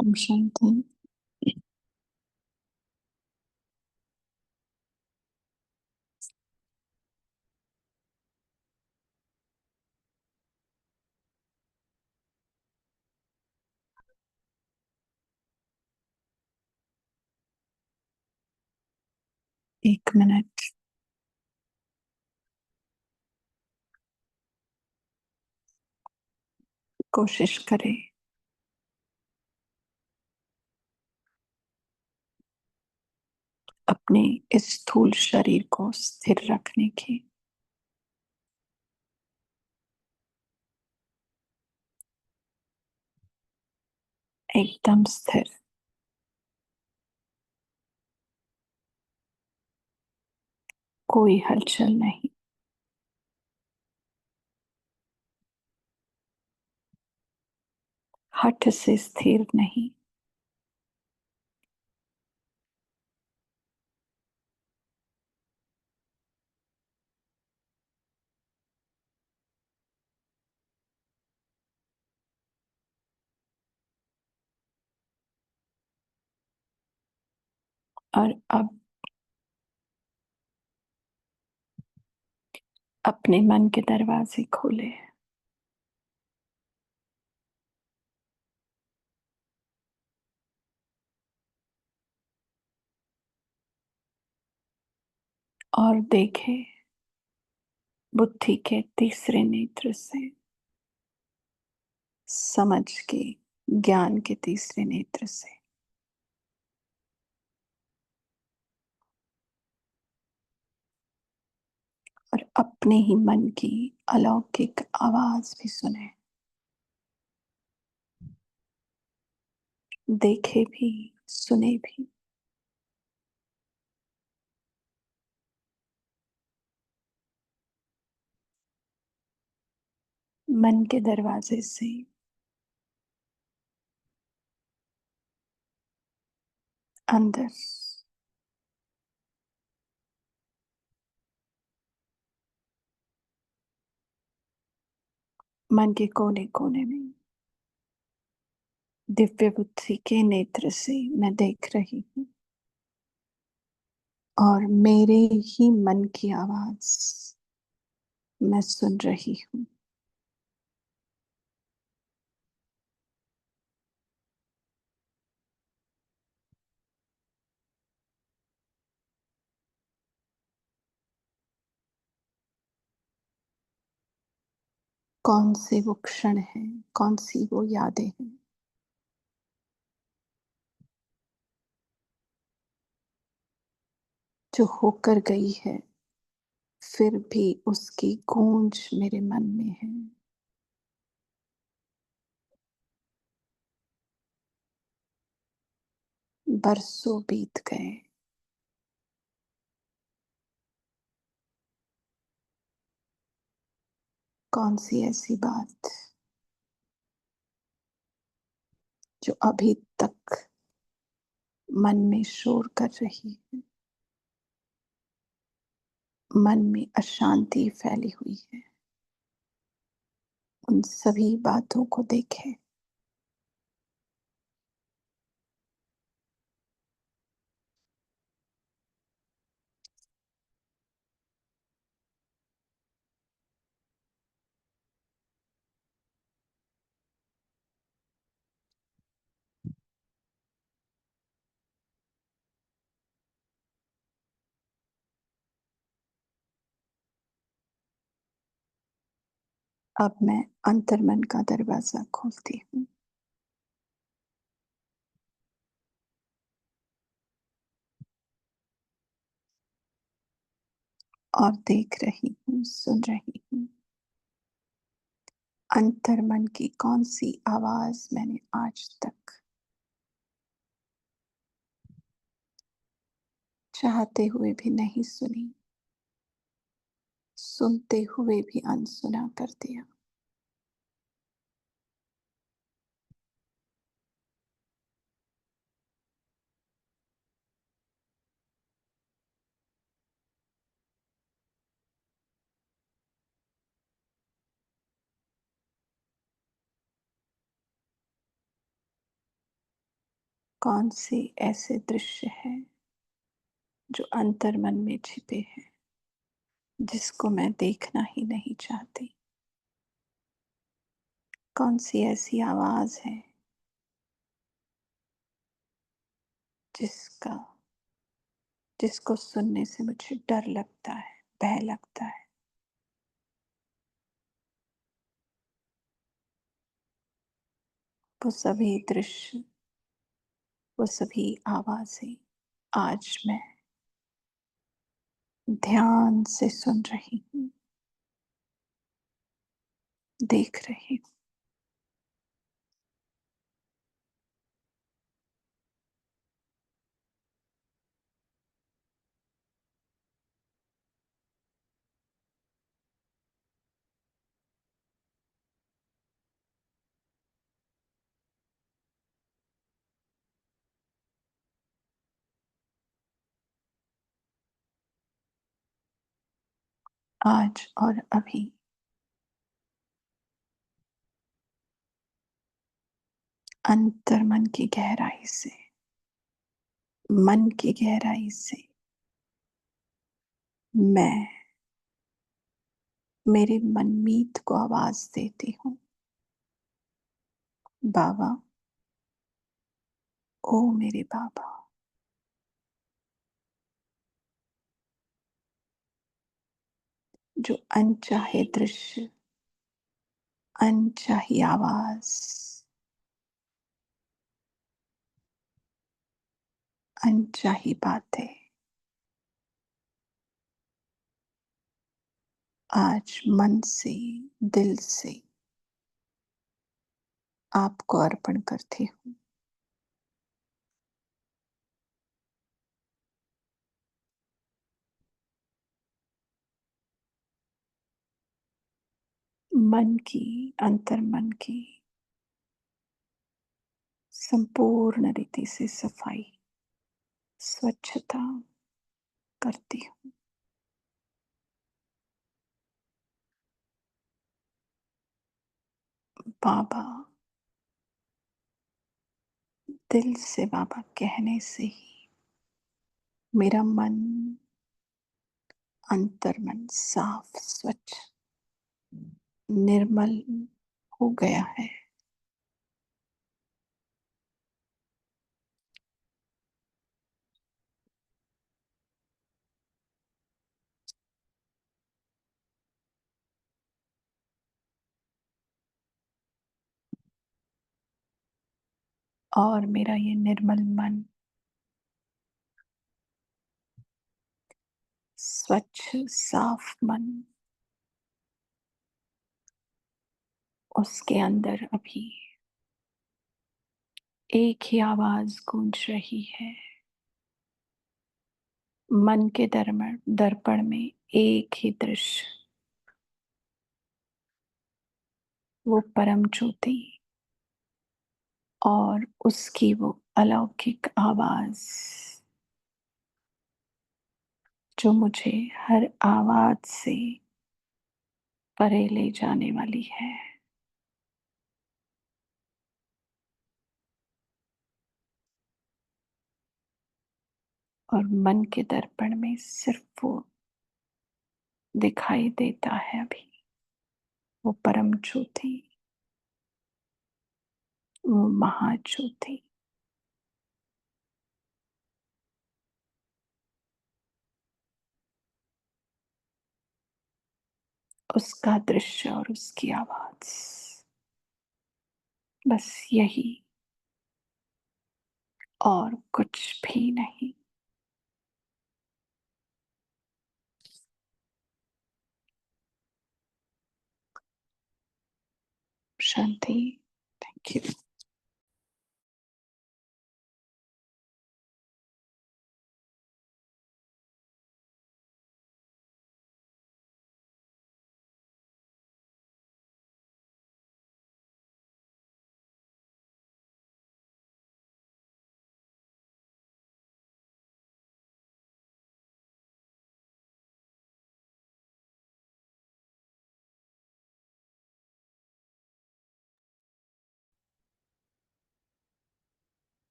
Om Shanti. 1 minute. कोशिश करें अपने इस स्थूल शरीर को स्थिर रखने की। एकदम स्थिर। कोई हलचल नहीं। हठ से स्थिर नहीं। और अब अपने मन के दरवाजे खोले। और देखे बुद्धि के तीसरे नेत्र से, समझ के, ज्ञान के तीसरे नेत्र से। और अपने ही मन की अलौकिक आवाज भी सुने। देखे भी, सुने भी। मन के दरवाजे से अंदर, मन के कोने कोने में दिव्य बुद्धि के नेत्र से मैं देख रही हूँ। और मेरे ही मन की आवाज मैं सुन रही हूँ। कौन से वो क्षण हैं, कौन सी वो यादें हैं जो होकर गई है, फिर भी उसकी गूंज मेरे मन में है। बरसों बीत गए। कौन सी ऐसी बात जो अभी तक मन में शोर कर रही है, मन में अशांति फैली हुई है। उन सभी बातों को देखें। अब मैं अंतर्मन का दरवाजा खोलती हूँ और देख रही हूँ, सुन रही हूँ। अंतर्मन की कौन सी आवाज मैंने आज तक चाहते हुए भी नहीं सुनी, सुनते हुए भी अनसुना कर दिया। कौन से ऐसे दृश्य हैं जो अंतर्मन में छिपे हैं, जिसको मैं देखना ही नहीं चाहती? कौन सी ऐसी आवाज है जिसका जिसको सुनने से मुझे डर लगता है, भय लगता है? वो सभी दृश्य, वो सभी आवाजें आज मैं ध्यान से सुन रही हूँ, देख रही हूँ। आज और अभी अंतर्मन की गहराई से, मन की गहराई से मैं मेरे मनमीत को आवाज देती हूँ। बाबा, ओ मेरे बाबा, जो अनचाहे दृश्य, अनचाही आवाज, अनचाही बातें आज मन से, दिल से आपको अर्पण करती हूँ। मन की, अंतर्मन की संपूर्ण रीति से सफाई, स्वच्छता करती हूँ। बाबा, दिल से बाबा कहने से ही मेरा मन, अंतर्मन साफ, स्वच्छ, निर्मल हो गया है। और मेरा ये निर्मल मन, स्वच्छ साफ मन, उसके अंदर अभी एक ही आवाज गूंज रही है। मन के दर्पण दर्पण में एक ही दृश्य, वो परम ज्योति और उसकी वो अलौकिक आवाज, जो मुझे हर आवाज से परे ले जाने वाली है। और मन के दर्पण में सिर्फ वो दिखाई देता है अभी, वो परम ज्योति, वो महाज्योति। उसका दृश्य और उसकी आवाज, बस यही और कुछ भी नहीं। शांति। Thank you.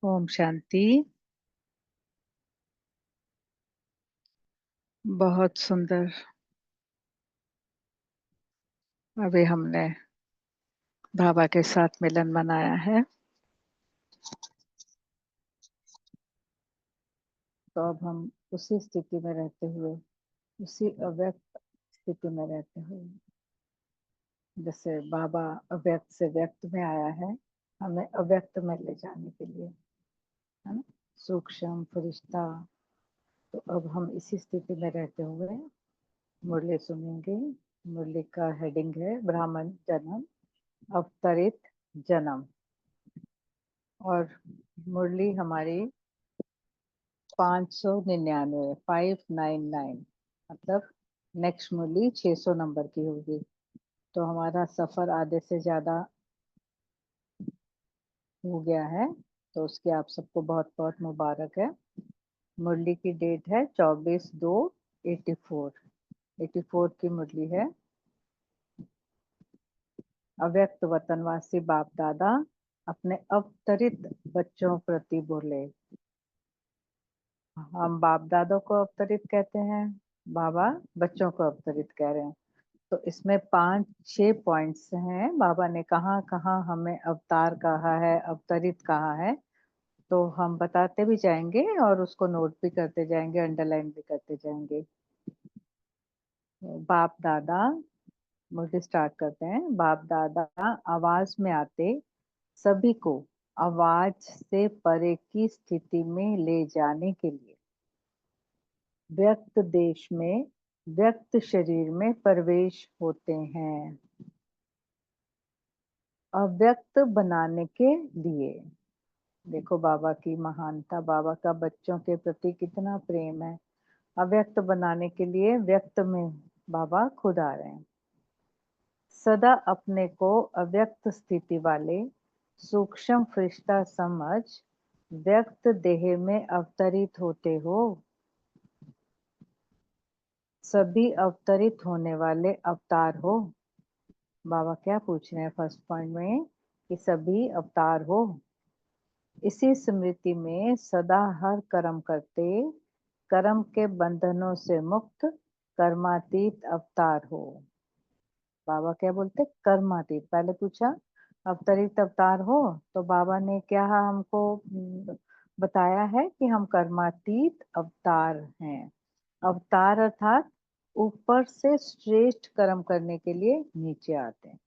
ओम शांति। बहुत सुंदर। अभी हमने बाबा के साथ मिलन मनाया है, तो अब हम उसी स्थिति में रहते हुए, उसी अव्यक्त स्थिति में रहते हुए, जैसे बाबा अव्यक्त से व्यक्त में आया है, हमें अव्यक्त में ले जाने के लिए, है ना, सूक्ष्म फरिश्ता। तो अब हम इसी स्थिति में रहते हुए मुरली सुनेंगे। मुरली का हेडिंग है ब्राह्मण जन्म, अवतरित जन्म। और मुरली हमारी 599, 599, मतलब नेक्स्ट मुरली 600 नंबर की होगी। तो हमारा सफर आधे से ज्यादा हो गया है, तो उसकी आप सबको बहुत बहुत मुबारक है। मुरली की डेट है 24/2/84, 84 की मुरली है। अव्यक्त वतनवासी बाप दादा अपने अवतरित बच्चों प्रति बोले। हम बाप दादा को अवतरित कहते हैं, बाबा बच्चों को अवतरित कह रहे हैं। तो इसमें 5-6 पॉइंट्स हैं। बाबा ने कहाँ कहाँ हमें अवतार कहा है, अवतरित कहा है, तो हम बताते भी जाएंगे और उसको नोट भी करते जाएंगे, अंडरलाइन भी करते जाएंगे। बाप दादा, मुझे स्टार्ट करते हैं। बाप दादा आवाज में आते सभी को आवाज से परे की स्थिति में ले जाने के लिए व्यक्त देश में, व्यक्त शरीर में प्रवेश होते हैं। अव्यक्त बनाने के लिए, देखो बाबा की महानता, बाबा का बच्चों के प्रति कितना प्रेम है। अव्यक्त बनाने के लिए व्यक्त में बाबा खुद आ रहे हैं। सदा अपने को अव्यक्त स्थिति वाले सूक्ष्म फरिश्ता समझ व्यक्त देह में अवतरित होते हो। सभी अवतरित होने वाले अवतार हो। बाबा क्या पूछ रहे हैं फर्स्ट पॉइंट में, कि सभी अवतार हो। इसी स्मृति में सदा हर कर्म करते, कर्म के बंधनों से मुक्त कर्मातीत अवतार हो। बाबा क्या बोलते, कर्मातीत। पहले पूछा अवतरित अवतार हो, तो बाबा ने क्या हमको बताया है कि हम कर्मातीत अवतार हैं। अवतार अर्थात ऊपर से श्रेष्ठ कर्म करने के लिए नीचे आते हैं।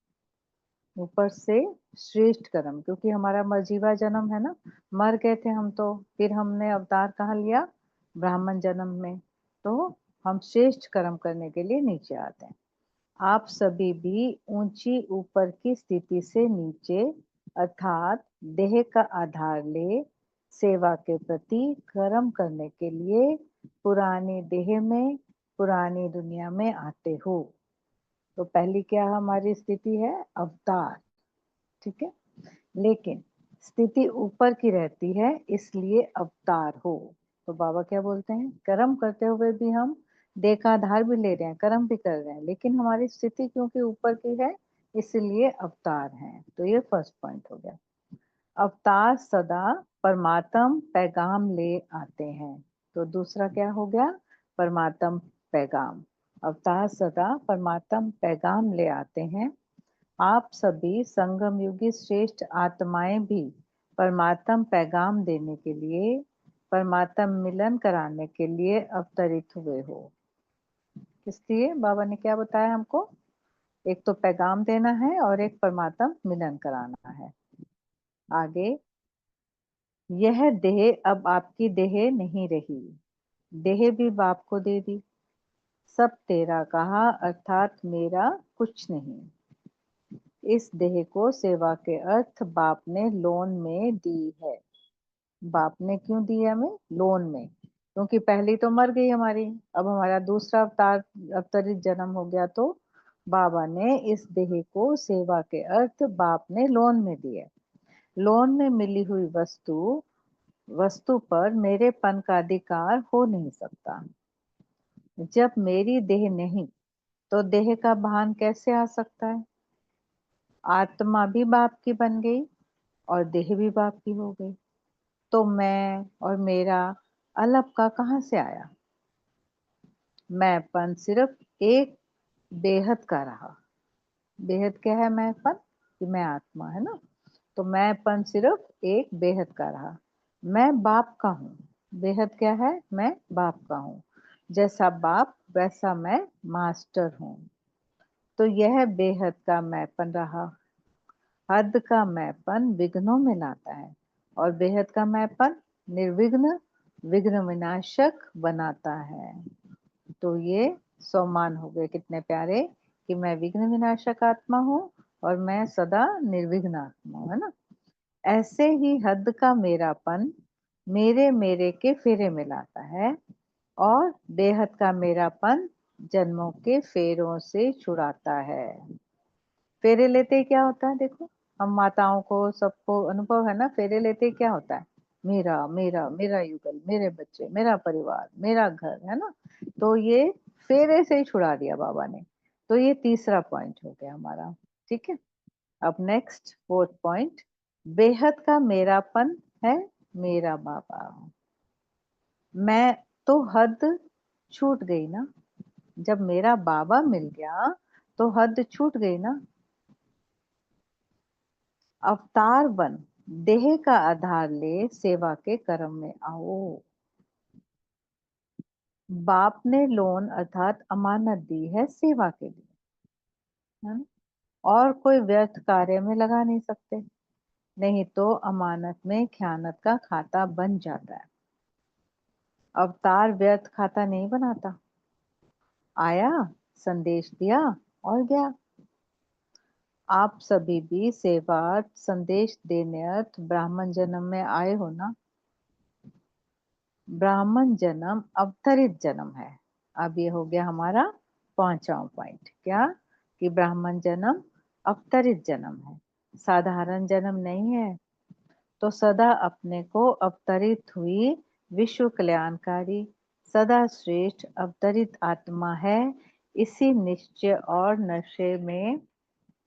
ऊपर से श्रेष्ठ कर्म, क्योंकि हमारा मरजीवा जन्म है ना, मर गए थे हम, तो फिर हमने अवतार कहाँ लिया, ब्राह्मण जन्म में। तो हम श्रेष्ठ कर्म करने के लिए नीचे आते हैं। आप सभी भी ऊंची ऊपर की स्थिति से नीचे अर्थात देह का आधार ले सेवा के प्रति कर्म करने के लिए पुरानी देह में, पुरानी दुनिया में आते हो। तो पहली क्या हमारी स्थिति है, अवतार। ठीक है, लेकिन स्थिति ऊपर की रहती है, इसलिए अवतार हो। तो बाबा क्या बोलते हैं, कर्म करते हुए भी हम देह का आधार भी ले रहे हैं, कर्म भी कर रहे हैं, लेकिन हमारी स्थिति क्योंकि ऊपर की है, इसलिए अवतार हैं। तो ये फर्स्ट पॉइंट हो गया। अवतार सदा परमात्म पैगाम ले आते हैं। तो दूसरा क्या हो गया, परमात्म पैगाम। अवतार सदा परमात्म पैगाम ले आते हैं। आप सभी संगम युगी श्रेष्ठ आत्माएं भी परमात्म पैगाम देने के लिए, परमात्म मिलन कराने के लिए अवतरित हुए हो। इसलिए बाबा ने क्या बताया हमको, एक तो पैगाम देना है और एक परमात्म मिलन कराना है। आगे, यह देह अब आपकी देह नहीं रही, देह भी बाप को दे दी। सब तेरा कहा अर्थात मेरा कुछ नहीं। इस देह को सेवा के अर्थ बाप ने लोन में दी है। बाप ने क्यों दी है हमें, लोन में, क्योंकि पहली तो मर गई हमारी, अब हमारा दूसरा अवतार अवतरित जन्म हो गया, तो बाबा ने इस देह को सेवा के अर्थ बाप ने लोन में दी है। लोन में मिली हुई वस्तु, वस्तु पर मेरेपन का अधिकार हो नहीं सकता। जब मेरी देह नहीं, तो देह का भान कैसे आ सकता है। आत्मा भी बाप की बन गई और देह भी बाप की हो गई। तो मैं और मेरा अलग का कहाँ से आया? मैंपन सिर्फ एक बेहद का रहा। बेहद क्या है मैंपन? कि मैं आत्मा, है ना? तो मैंपन सिर्फ एक बेहद का रहा। मैं बाप का हूँ। बेहद क्या है? मैं बाप का हूँ। जैसा बाप वैसा मैं मास्टर हूँ। तो यह बेहद का मैंपन रहा। हद का मैंपन विघ्नों में लाता है और बेहद का मैंपन निर्विघ्न विघ्न विनाशक बनाता है। तो ये सोमान हो गए कितने प्यारे, कि मैं विघ्न विनाशक आत्मा हूँ और मैं सदा निर्विघ्न आत्मा हूँ, है ना? ऐसे ही हद का मेरापन मेरे मेरे के फेरे में लाता है और बेहद का मेरापन जन्मों के फेरों से छुड़ाता है। फेरे लेते ही क्या होता है? देखो, हम माताओं को सबको अनुभव है ना, फेरे लेते ही क्या होता है? मेरा मेरा मेरा युगल, मेरे बच्चे, मेरा परिवार, मेरा घर, है ना? तो ये फेरे से ही छुड़ा दिया बाबा ने। तो ये तीसरा पॉइंट हो गया हमारा। ठीक है, अब नेक्स्ट फोर्थ पॉइंट, बेहद का मेरापन है मेरा बाबा। मैं तो हद छूट गई ना, जब मेरा बाबा मिल गया तो हद छूट गई ना। अवतार बन देह का आधार ले सेवा के कर्म में आओ। बाप ने लोन अर्थात अमानत दी है सेवा के लिए, है ना? और कोई व्यर्थ कार्य में लगा नहीं सकते, नहीं तो अमानत में ख्यानत का खाता बन जाता है। अवतार व्यर्थ खाता नहीं बनाता, आया, संदेश दिया और गया। आप सभी भी सेवा संदेश देने अर्थ ब्राह्मण जन्म में आए हो ना। ब्राह्मण जन्म अवतरित जन्म है। अब ये हो गया हमारा पांचवा पॉइंट, क्या? कि ब्राह्मण जन्म अवतरित जन्म है, साधारण जन्म नहीं है। तो सदा अपने को अवतरित हुई विश्व कल्याणकारी सदा श्रेष्ठ अवतरित आत्मा है, इसी निश्चय और नशे में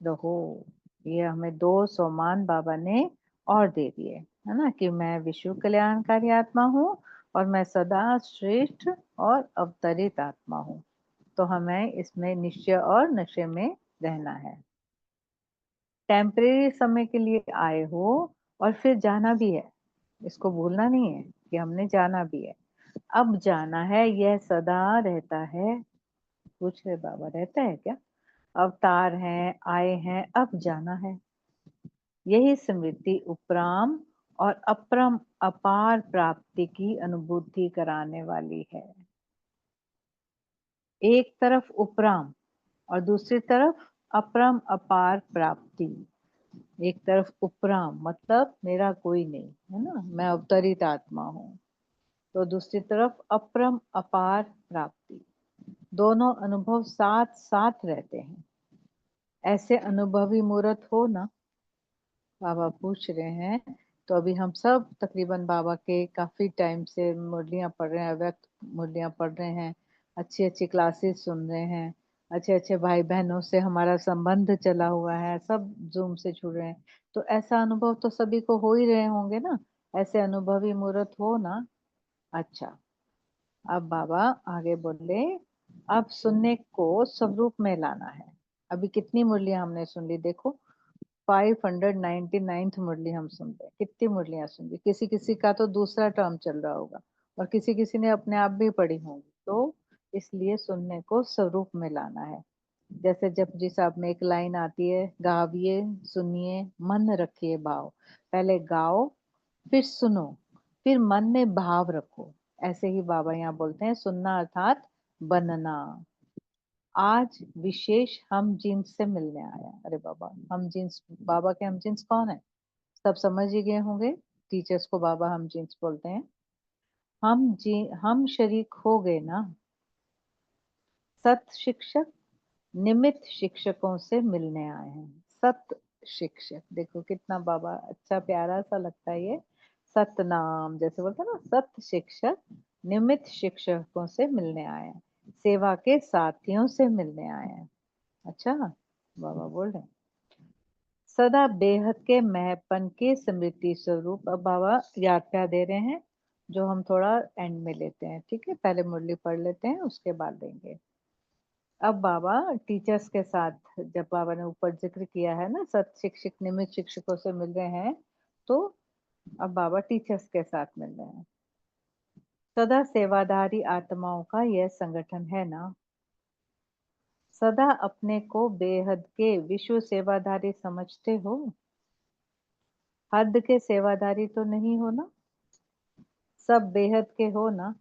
रहो। ये हमें दो सोमान बाबा ने और दे दिए, है ना? कि मैं विश्व कल्याणकारी आत्मा हूँ और मैं सदा श्रेष्ठ और अवतरित आत्मा हूँ। तो हमें इसमें निश्चय और नशे में रहना है। टेम्परेरी समय के लिए आए हो और फिर जाना भी है, इसको भूलना नहीं है कि हमने जाना भी है। अब जाना है, यह सदा रहता है। पूछ रहे बाबा, रहता है क्या? अवतार हैं, आए हैं, अब जाना है। यही स्मृति उपराम और अपरम अपार प्राप्ति की अनुभूति कराने वाली है। एक तरफ उपराम और दूसरी तरफ अपरम अपार प्राप्ति। एक तरफ उपराम मतलब मेरा कोई नहीं, है ना, मैं अवतरित आत्मा हूँ। तो दूसरी तरफ अपरम अपार प्राप्ति, दोनों अनुभव साथ साथ रहते हैं। ऐसे अनुभवी मूर्त हो ना, बाबा पूछ रहे हैं। तो अभी हम सब तकरीबन बाबा के काफी टाइम से मुरलियां पढ़ रहे हैं, व्यक्त मुरलियां पढ़ रहे हैं, अच्छी अच्छी क्लासेस सुन रहे हैं, अच्छे अच्छे भाई बहनों से हमारा संबंध चला हुआ है, सब जूम से जुड़ रहे हैं। तो ऐसा अनुभव तो सभी को हो ही रहे होंगे ना, ऐसे अनुभवी मूर्त हो ना। अच्छा, अब बाबा आगे बोले, अब सुनने को स्वरूप में लाना है। अभी कितनी मुरलियां हमने सुन ली, देखो 599th मुरली हम सुन रहे हैं। कितनी मुरलियां सुन ली, किसी किसी का तो दूसरा टर्म चल रहा होगा और किसी किसी ने अपने आप भी पढ़ी होंगी। तो इसलिए सुनने को स्वरूप में लाना है। जैसे जपजी साहब में एक लाइन आती है, गाविए सुनिए मन रखिए भाव। पहले गाओ, फिर सुनो, फिर मन में भाव रखो। ऐसे ही बाबा यहाँ बोलते हैं, सुनना अर्थात बनना। आज विशेष हम जीन्स से मिलने आया। अरे बाबा, हम जीन्स, बाबा के हम जीन्स कौन है? सब समझ ही गए होंगे, टीचर्स को बाबा हम जीन्स बोलते हैं। हम शरीक हो गए ना। सत शिक्षक निमित्त शिक्षकों से मिलने आए हैं। सत शिक्षक, देखो कितना बाबा अच्छा प्यारा सा लगता है ये। सतनाम जैसे बोलते हैं ना, सत शिक्षक निमित्त शिक्षकों से मिलने आए हैं, सेवा के साथियों से मिलने आए हैं। अच्छा, बाबा बोल रहे हैं, सदा बेहद के महपन के स्मृति स्वरूप। अब बाबा याद क्या दे रहे हैं, जो हम थोड़ा एंड में लेते हैं, ठीक है? पहले मुरली पढ़ लेते हैं, उसके बाद लेंगे। अब बाबा टीचर्स के साथ, जब बाबा ने ऊपर जिक्र किया है ना, सत शिक्षक निमित शिक्षकों से मिल रहे हैं, तो अब बाबा टीचर्स के साथ मिल रहे हैं। सदा सेवाधारी आत्माओं का यह संगठन है ना, सदा अपने को बेहद के विश्व सेवाधारी समझते हो, हद के सेवाधारी तो नहीं हो ना, सब बेहद के हो ना।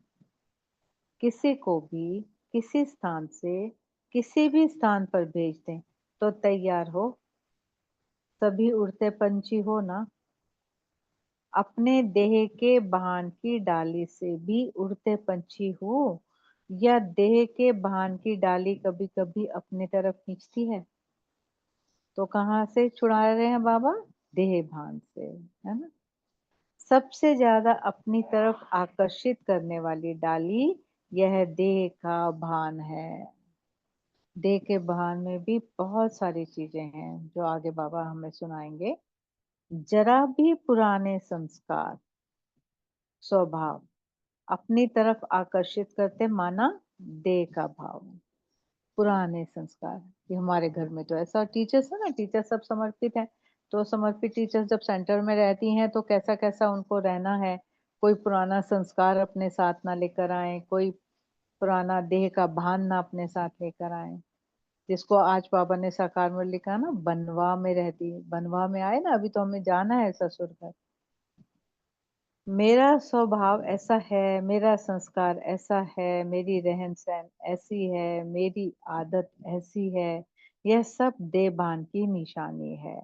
किसी को भी किसी स्थान से किसी भी स्थान पर भेज दें तो तैयार हो, सभी उड़ते पंछी हो ना। अपने देह के बाहन की डाली से भी उड़ते पंछी हो, या देह के बाहन की डाली कभी कभी अपनी तरफ खींचती है? तो कहाँ से छुड़ा रहे हैं बाबा? देह भान से, है ना? सबसे ज्यादा अपनी तरफ आकर्षित करने वाली डाली यह देह का भान है। देह के भान में भी बहुत सारी चीजें हैं जो आगे बाबा हमें सुनाएंगे। जरा भी पुराने संस्कार स्वभाव अपनी तरफ आकर्षित करते, माना देह का भाव। पुराने संस्कार कि हमारे घर में तो ऐसा, टीचर्स है ना, टीचर सब समर्पित है, तो समर्पित टीचर्स जब सेंटर में रहती हैं तो कैसा कैसा उनको रहना है। कोई पुराना संस्कार अपने साथ ना लेकर आए, कोई पुराना देह का भान ना अपने साथ लेकर आए। जिसको आज बाबा ने साकार में लिखा ना, बनवा में रहती, बनवा में आए ना, अभी तो हमें जाना है ससुर घर। मेरा स्वभाव ऐसा है, मेरा संस्कार ऐसा है, मेरी रहन सहन ऐसी है, मेरी आदत ऐसी है, यह सब देवान की निशानी है।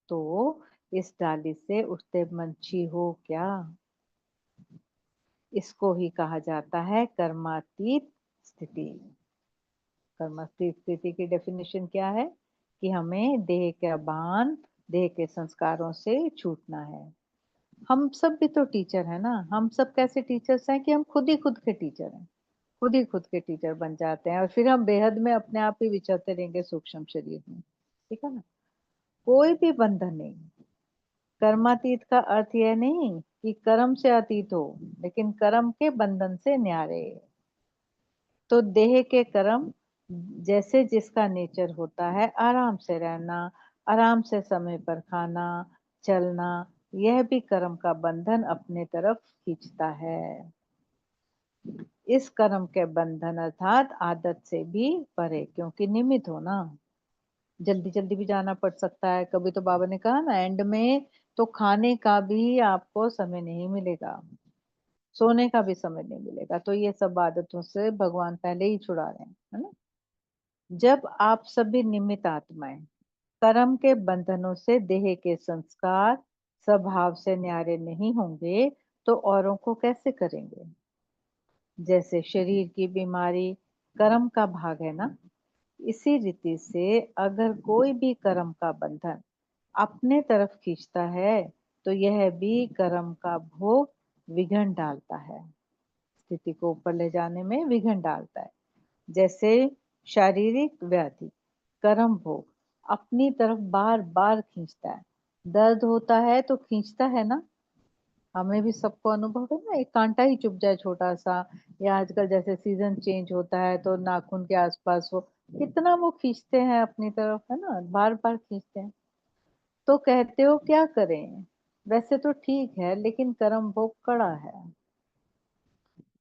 तो इस डाली से उठते पंछी हो क्या? इसको ही कहा जाता है कर्मातीत स्थिति। कर्मातीत स्थिति की डेफिनेशन क्या है? कि हमें देह का भान, देह के संस्कारों से छूटना है। हम सब भी तो टीचर है ना। हम सब कैसे टीचर्स हैं कि हम खुद ही खुद के टीचर हैं, खुद ही खुद के टीचर बन जाते हैं, और फिर हम बेहद में अपने आप ही विचरते रहेंगे सूक्ष्म शरीर में, ठीक है ना? कोई भी बंधन नहीं। कर्मातीत का अर्थ यह नहीं कि कर्म से अतीत हो, लेकिन कर्म के बंधन से न्यारे। तो देह के कर्म, जैसे जिसका नेचर होता है, आराम से रहना, आराम से समय पर खाना, चलना, यह भी कर्म का बंधन अपने तरफ खींचता है। इस कर्म के बंधन अर्थात आदत से भी परे, क्योंकि निमित्त हो ना, जल्दी जल्दी भी जाना पड़ सकता है। कभी तो बाबा ने कहा ना, एंड में तो खाने का भी आपको समय नहीं मिलेगा, सोने का भी समय नहीं मिलेगा। तो ये सब आदतों से भगवान पहले ही छुड़ा रहे हैं, है ना? जब आप सभी निमित्त आत्माएं कर्म के बंधनों से देह के संस्कार स्वभाव से न्यारे नहीं होंगे, तो औरों को कैसे करेंगे? जैसे शरीर की बीमारी कर्म का भाग है ना, इसी रीति से अगर कोई भी कर्म का बंधन अपने तरफ खींचता है, तो यह भी कर्म का भोग विघ्न डालता है, स्थिति को ऊपर ले जाने में विघ्न डालता है। जैसे शारीरिक व्याधि कर्म भोग अपनी तरफ बार बार खींचता है। दर्द होता है तो खींचता है ना, हमें भी सबको अनुभव है ना, एक कांटा ही चुभ जाए छोटा सा, या आजकल जैसे सीजन चेंज होता है तो नाखून के आसपास वो कितना वो खींचते हैं अपनी तरफ, है ना, बार बार खींचते हैं। तो कहते हो क्या करें? वैसे तो ठीक है, लेकिन कर्म भोग कड़ा है।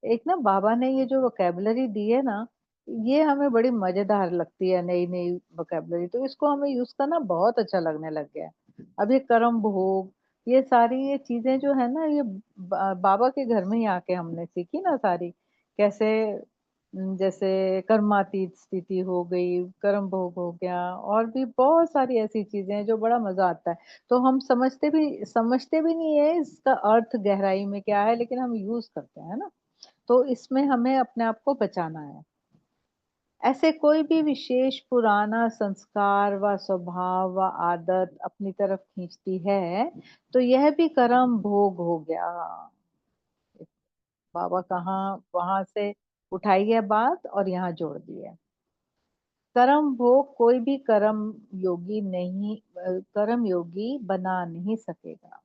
एक ना बाबा ने ये जो वोकेबलरी दी है ना, ये हमें बड़ी मजेदार लगती है, नई नई वोकेबलरी, तो इसको हमें यूज करना बहुत अच्छा लगने लग गया है। अब ये कर्म भोग, ये सारी ये चीजें जो है ना, ये बाबा के घर में ही आके हमने सीखी ना सारी। कैसे जैसे कर्मातीत स्थिति हो गई, कर्म भोग हो गया, और भी बहुत सारी ऐसी चीजें हैं जो बड़ा मजा आता है। तो हम समझते भी नहीं है इसका अर्थ गहराई में क्या है, लेकिन हम यूज करते हैं ना। तो इसमें हमें अपने आप को बचाना है। ऐसे कोई भी विशेष पुराना संस्कार व स्वभाव व आदत अपनी तरफ खींचती है, तो यह भी कर्म भोग हो गया। बाबा कहाँ वहां से उठाई है बात और यहाँ जोड़ दी है। कर्म भोग कोई भी कर्म योगी बना नहीं सकेगा।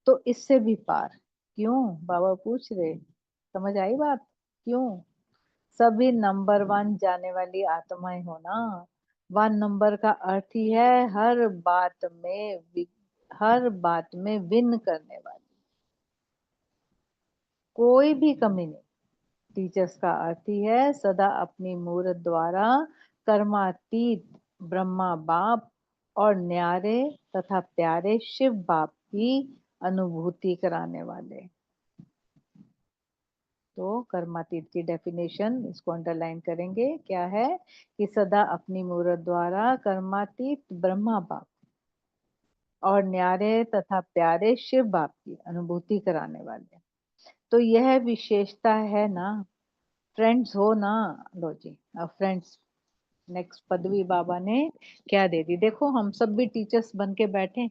तो इससे भी पार। क्यों? बाबा पूछ रहे। समझ आई बात? क्यों? सभी नंबर वन जाने वाली आत्माएं हो ना। वन नंबर का अर्थ ही है हर बात में विन करने वाली, कोई भी कमी नहीं। टीचर्स का अर्थ ही है सदा अपनी मूर्त द्वारा कर्मातीत ब्रह्मा बाप और न्यारे तथा प्यारे शिव बाप की अनुभूति कराने वाले। तो कर्मातीत की डेफिनेशन इसको अंडरलाइन करेंगे, क्या है कि सदा अपनी मूर्त द्वारा कर्मातीत ब्रह्मा बाप और न्यारे तथा प्यारे शिव बाप की अनुभूति कराने वाले। तो यह विशेषता है ना। फ्रेंड्स हो ना। लो जी, अब फ्रेंड्स नेक्स्ट पदवी बाबा ने क्या दे दी, देखो हम सब भी टीचर्स बन के बैठे,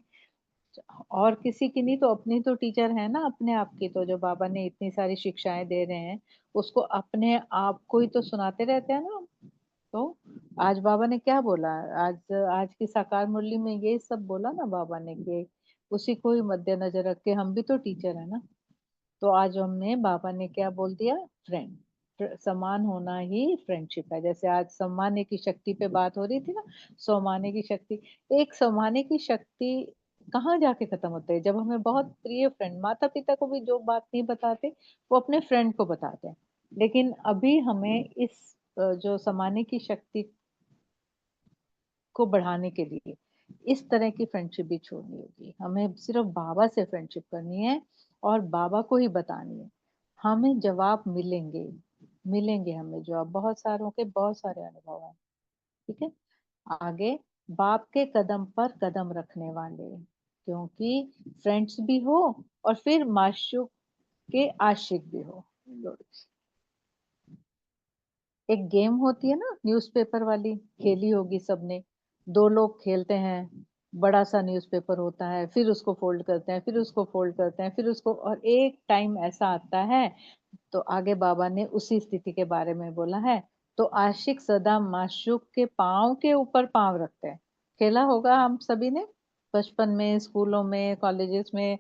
और किसी की नहीं तो अपनी तो टीचर है ना, अपने आप की। तो जो बाबा ने इतनी सारी शिक्षाएं दे रहे हैं उसको अपने आप को ही तो सुनाते रहते हैं ना हम। तो आज बाबा ने क्या बोला, आज आज की साकार मुरली में ये सब बोला ना बाबा ने कि उसी को ही मद्देनजर रख के हम भी तो टीचर है ना। तो आज हमने बाबा ने क्या बोल दिया, फ्रेंड। समान होना ही फ्रेंडशिप है। जैसे आज सम्मानने की शक्ति पे बात हो रही थी ना, सम्मानने की शक्ति। एक सम्मानने की शक्ति कहाँ जाके खत्म होता है, जब हमें बहुत प्रिय फ्रेंड, माता पिता को भी जो बात नहीं बताते वो अपने फ्रेंड को बताते हैं। लेकिन अभी हमें इस जो सम्मानने की शक्ति को बढ़ाने के लिए इस तरह की फ्रेंडशिप भी छोड़नी होगी। हमें सिर्फ बाबा से फ्रेंडशिप करनी है और बाबा को ही बतानी है। हमें जवाब मिलेंगे, मिलेंगे हमें जवाब। बहुत सारों के बहुत सारे अनुभव हैं। ठीक है। आगे, बाप के कदम पर कदम रखने वाले, क्योंकि फ्रेंड्स भी हो और फिर माशूक के आशिक भी हो। एक गेम होती है ना न्यूज़पेपर वाली, खेली होगी सबने। दो लोग खेलते हैं, बड़ा सा न्यूज़पेपर होता है, फिर उसको फोल्ड करते हैं, फिर उसको फोल्ड करते हैं, फिर उसको, और एक टाइम ऐसा आता है। तो आगे बाबा ने उसी स्थिति के बारे में बोला है। तो आशिक सदा माशूक के पाँव के ऊपर पाँव रखते हैं। खेला होगा हम सभी ने, बचपन में, स्कूलों में, कॉलेजेस में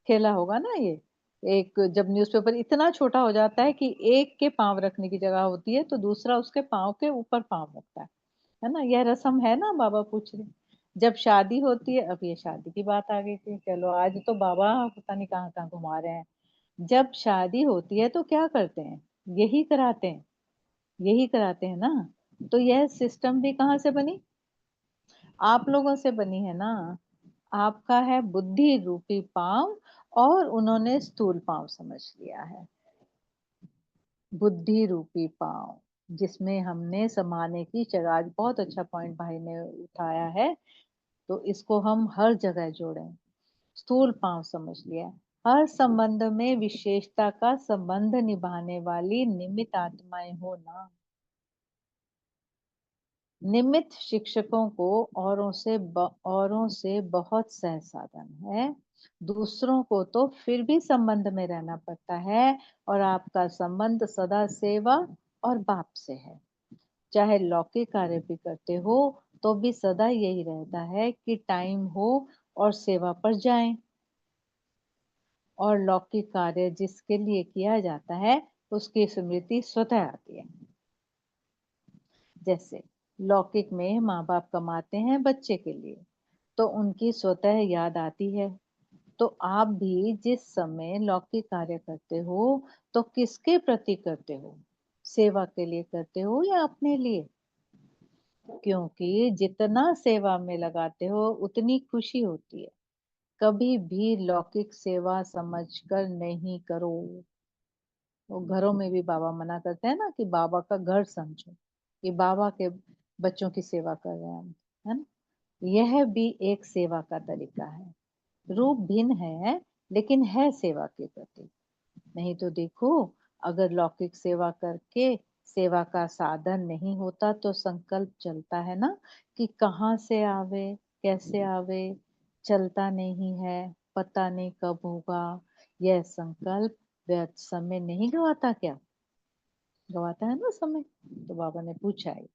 खेला होगा ना ये। एक जब न्यूज़पेपर इतना छोटा हो जाता है कि एक के पाँव रखने की जगह होती है तो दूसरा उसके पाँव के ऊपर पाँव रखता है ना। यह रस्म है ना, बाबा पूछ रहे। जब शादी होती है, अब ये शादी की बात आ गई थी, चलो आज तो बाबा पता नहीं कहाँ कहाँ घुमा रहे हैं। जब शादी होती है तो क्या करते हैं, यही कराते हैं, यही कराते हैं ना। तो यह सिस्टम भी कहाँ से बनी, आप लोगों से बनी है ना। आपका है बुद्धि रूपी पाँव और उन्होंने स्थूल पाँव समझ लिया है। बुद्धि रूपी पाँव जिसमें हमने समाने की जगह, आज बहुत अच्छा पॉइंट भाई ने उठाया है, तो इसको हम हर जगह जोड़ें। स्थूल पांव समझ लिया। हर संबंध में विशेषता का संबंध निभाने वाली निमित्त आत्माएं हो ना। निमित्त शिक्षकों को औरों से बहुत सह साधन है। दूसरों को तो फिर भी संबंध में रहना पड़ता है, और आपका संबंध सदा सेवा और बाप से है। चाहे लौकिक कार्य भी करते हो तो भी सदा यही रहता है कि टाइम हो और सेवा पर जाएं। और लौकिक कार्य जिसके लिए किया जाता है उसकी स्मृति स्वतः आती है। जैसे लौकिक में माँ बाप कमाते हैं बच्चे के लिए, तो उनकी स्वतः याद आती है। तो आप भी जिस समय लौकिक कार्य करते हो तो किसके प्रति करते हो, सेवा के लिए करते हो या अपने लिए? क्योंकि जितना सेवा में लगाते हो उतनी खुशी होती है। कभी भी लौकिक सेवा समझकर नहीं करो। वो घरों में भी बाबा मना करते हैं ना कि बाबा का घर समझो, कि बाबा के बच्चों की सेवा कर रहे हैं हम, है ना। यह भी एक सेवा का तरीका है। रूप भिन्न है लेकिन है सेवा के प्रति। नहीं तो देखो, अगर लौकिक सेवा करके सेवा का साधन नहीं होता तो संकल्प चलता है ना कि कहाँ से आवे, कैसे आवे, चलता नहीं है, पता नहीं कब होगा। यह संकल्प व्यर्थ समय नहीं गवाता क्या? गवाता है ना समय। तो बाबा ने पूछा है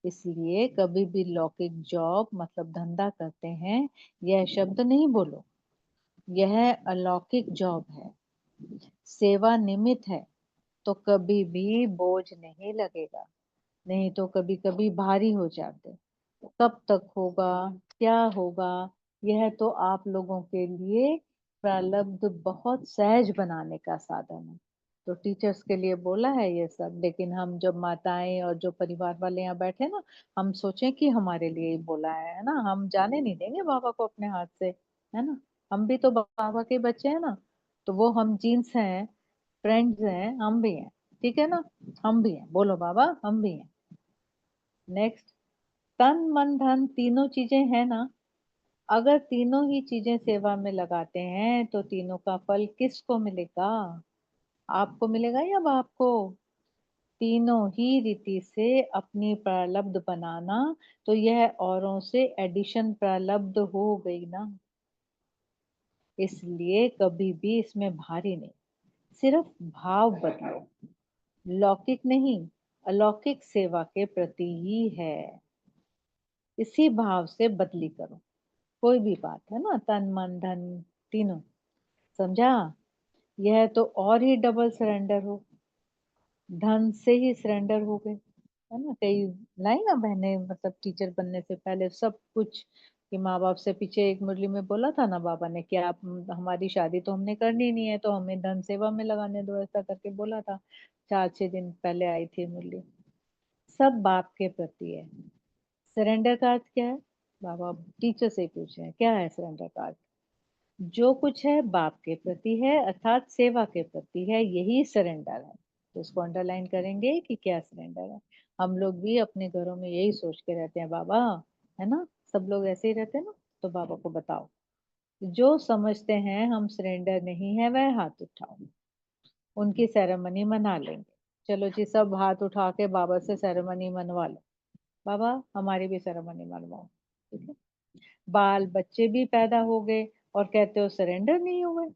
इसलिए कभी भी लौकिक जॉब मतलब धंधा करते हैं यह शब्द नहीं बोलो। यह अलौकिक जॉब है, सेवा निमित्त है, तो कभी भी बोझ नहीं लगेगा, नहीं तो कभी कभी भारी हो जाते। कब तक होगा, क्या होगा, यह तो आप लोगों के लिए प्रारब्ध बहुत सहज बनाने का साधन है। तो टीचर्स के लिए बोला है ये सब, लेकिन हम जब माताएं और जो परिवार वाले यहाँ बैठे ना, हम सोचें कि हमारे लिए ही बोला है ना, हम जाने नहीं देंगे बाबा को अपने हाथ से, है ना। हम भी तो बाबा के बच्चे हैं ना, तो वो हम जीन्स हैं, फ्रेंड्स हैं, हम भी हैं, ठीक है ना। हम भी हैं, बोलो बाबा हम भी हैं। नेक्स्ट, तन मन धन तीनों चीजें हैं ना। अगर तीनों ही चीजें सेवा में लगाते हैं तो तीनों का फल किसको मिलेगा? आपको मिलेगा या बाप को? तीनों ही रीति से अपनी प्रारब्ध बनाना, तो यह औरों से एडिशन प्रारब्ध हो गई ना। इसलिए कभी भी इसमें भारी नहीं, सिर्फ भाव बदलो। लौकिक नहीं, अलौकिक सेवा के प्रति ही है। इसी भाव से बदली करो, कोई भी बात है ना, तन मन धन तीनों। समझा? यह तो और ही डबल सरेंडर हो, धन से ही सरेंडर हो गए, है ना। कई लाई ना बहने, मतलब टीचर बनने से पहले सब कुछ, कि माँ बाप से पीछे एक मुरली में बोला था ना बाबा ने कि आप हमारी शादी तो हमने करनी नहीं है, तो हमें धन सेवा में लगाने दो, ऐसा करके बोला था। 4-6 दिन पहले आई थी मुरली। सब बाप के प्रति है। सरेंडर का अर्थ क्या है? बाबा टीचर से ही पूछे हैं, क्या है सरेंडर का अर्थ? जो कुछ है बाप के प्रति है, अर्थात सेवा के प्रति है, यही सरेंडर है। तो इसको अंडरलाइन करेंगे कि क्या सरेंडर है। हम लोग भी अपने घरों में यही सोच के रहते हैं बाबा, है ना। सब लोग ऐसे ही रहते हैं ना। तो बाबा को बताओ, जो समझते हैं हम सरेंडर नहीं है वह हाथ उठाओ, उनकी सेरेमनी मना लेंगे। चलो जी, सब हाथ उठा के बाबा से सेरेमनी मनवा लो। बाबा हमारी भी सेरेमनी मनवाओ, ठीक है। बाल बच्चे भी पैदा हो गए और कहते हो सरेंडर नहीं हुए।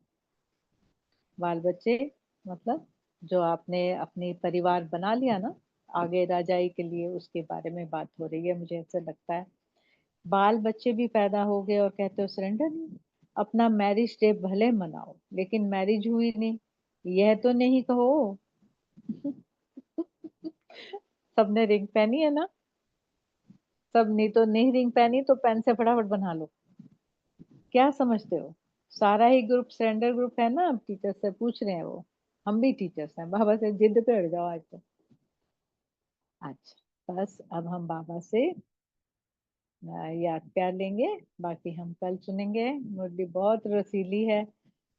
बाल बच्चे मतलब जो आपने अपनी परिवार बना लिया ना, आगे राजाई के लिए, उसके बारे में बात हो रही है, मुझे ऐसा लगता है। बाल बच्चे भी पैदा हो गए और कहते हो सरेंडर नहीं। अपना मैरिज डे भले मनाओ, लेकिन मैरिज हुई नहीं, यह तो नहीं कहो। सबने रिंग पहनी है ना, सब नहीं तो नहीं रिंग पहनी तो पेन से फटाफट बना लो। क्या समझते हो? सारा ही ग्रुप सरेंडर ग्रुप है ना। अब टीचर से पूछ रहे हैं वो, हम भी टीचर्स हैं, बाबा से जिद पे अड़ जाओ आज तो। अच्छा, बस अब हम बाबा से याद प्यार लेंगे, बाकी हम कल सुनेंगे। मुरली बहुत रसीली है,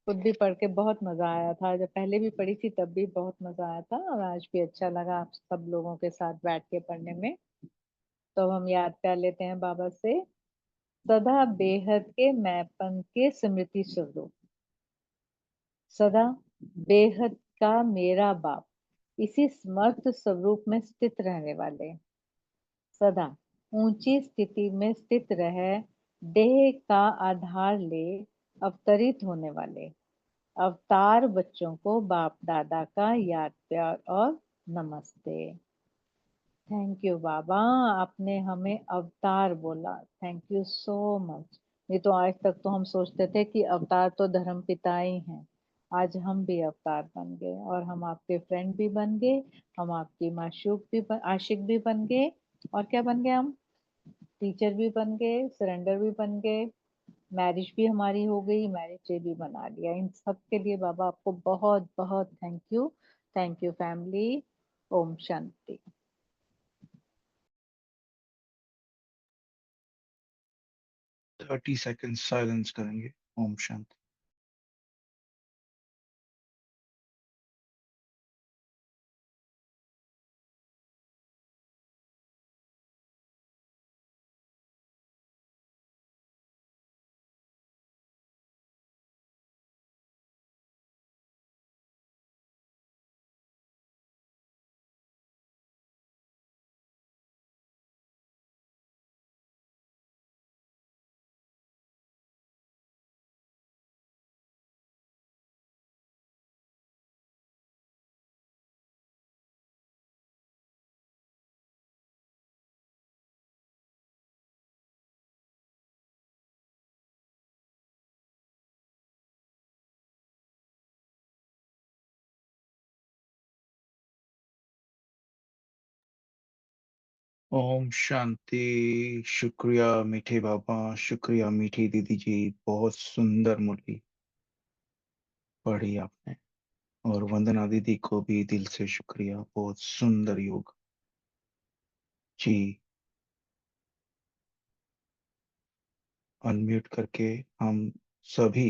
खुद भी पढ़ के बहुत मजा आया था, जब पहले भी पढ़ी थी तब भी बहुत मजा आया था, और आज भी अच्छा लगा आप सब लोगों के साथ बैठ के पढ़ने में। तो हम याद प्यार लेते हैं बाबा से। सदा बेहद के मैंपन के स्मृति स्वरूप, सदा बेहद का मेरा बाप, इसी समर्थ स्वरूप में स्थित रहने वाले, सदा ऊंची स्थिति में स्थित रहे, देह का आधार ले अवतरित होने वाले अवतार बच्चों को बाप दादा का याद प्यार और नमस्ते। थैंक यू बाबा, आपने हमें अवतार बोला, थैंक यू सो मच। नहीं तो आज तक तो हम सोचते थे कि अवतार तो धर्म पिता ही हैं। आज हम भी अवतार बन गए, और हम आपके फ्रेंड भी बन गए, हम आपकी माशूक भी आशिक भी बन गए, और क्या बन गए हम? टीचर भी बन गए, सरेंडर भी बन गए, मैरिज भी हमारी हो गई, मैरिज डे भी बना लिया। इन सब के लिए बाबा आपको बहुत बहुत thank you. Thank you family. ओम शांति। 30 सेकेंड साइलेंस करेंगे। ओम शांति। ओम शांति। शुक्रिया मीठे बाबा, शुक्रिया मीठी दीदी जी, बहुत सुंदर मुरली पढ़ी आपने। और वंदना दीदी को भी दिल से शुक्रिया, बहुत सुंदर योग जी। अनम्यूट करके हम सभी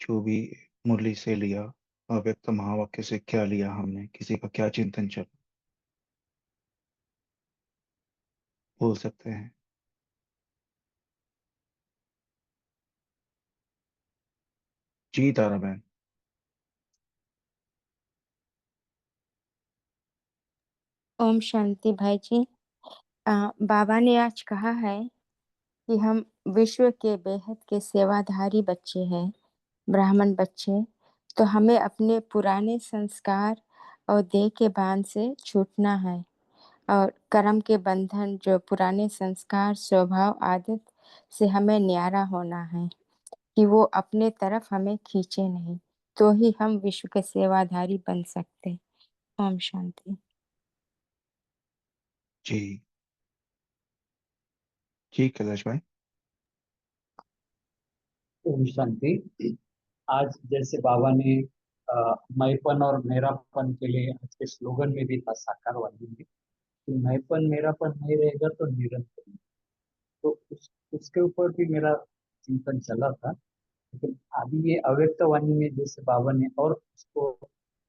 जो भी मुरली से लिया, अव्यक्त महावाक्य से क्या लिया हमने, किसी का क्या चिंतन चल, बोल सकते हैं। जी तारा बहन। ओम शांति भाई जी। बाबा ने आज कहा है कि हम विश्व के बेहद के सेवाधारी बच्चे हैं, ब्राह्मण बच्चे। तो हमें अपने पुराने संस्कार और देह के बांध से छूटना है, और कर्म के बंधन जो पुराने संस्कार, स्वभाव, आदत से हमें न्यारा होना है कि वो अपने तरफ हमें खींचे नहीं, तो ही हम विश्व के सेवाधारी बन सकते। ओम शांति। जी जी कैलाश भाई। ओम शांति। आज जैसे बाबा ने मैंपन और मेरापन के लिए आज के स्लोगन में भी था साकार वाली में कि मैंपन मेरापन नहीं रहेगा तो निरंतर नहीं। तो उसके ऊपर भी मेरा चिंतन चला था, लेकिन अभी ये अव्यक्त वाणी में जैसे बाबा ने और उसको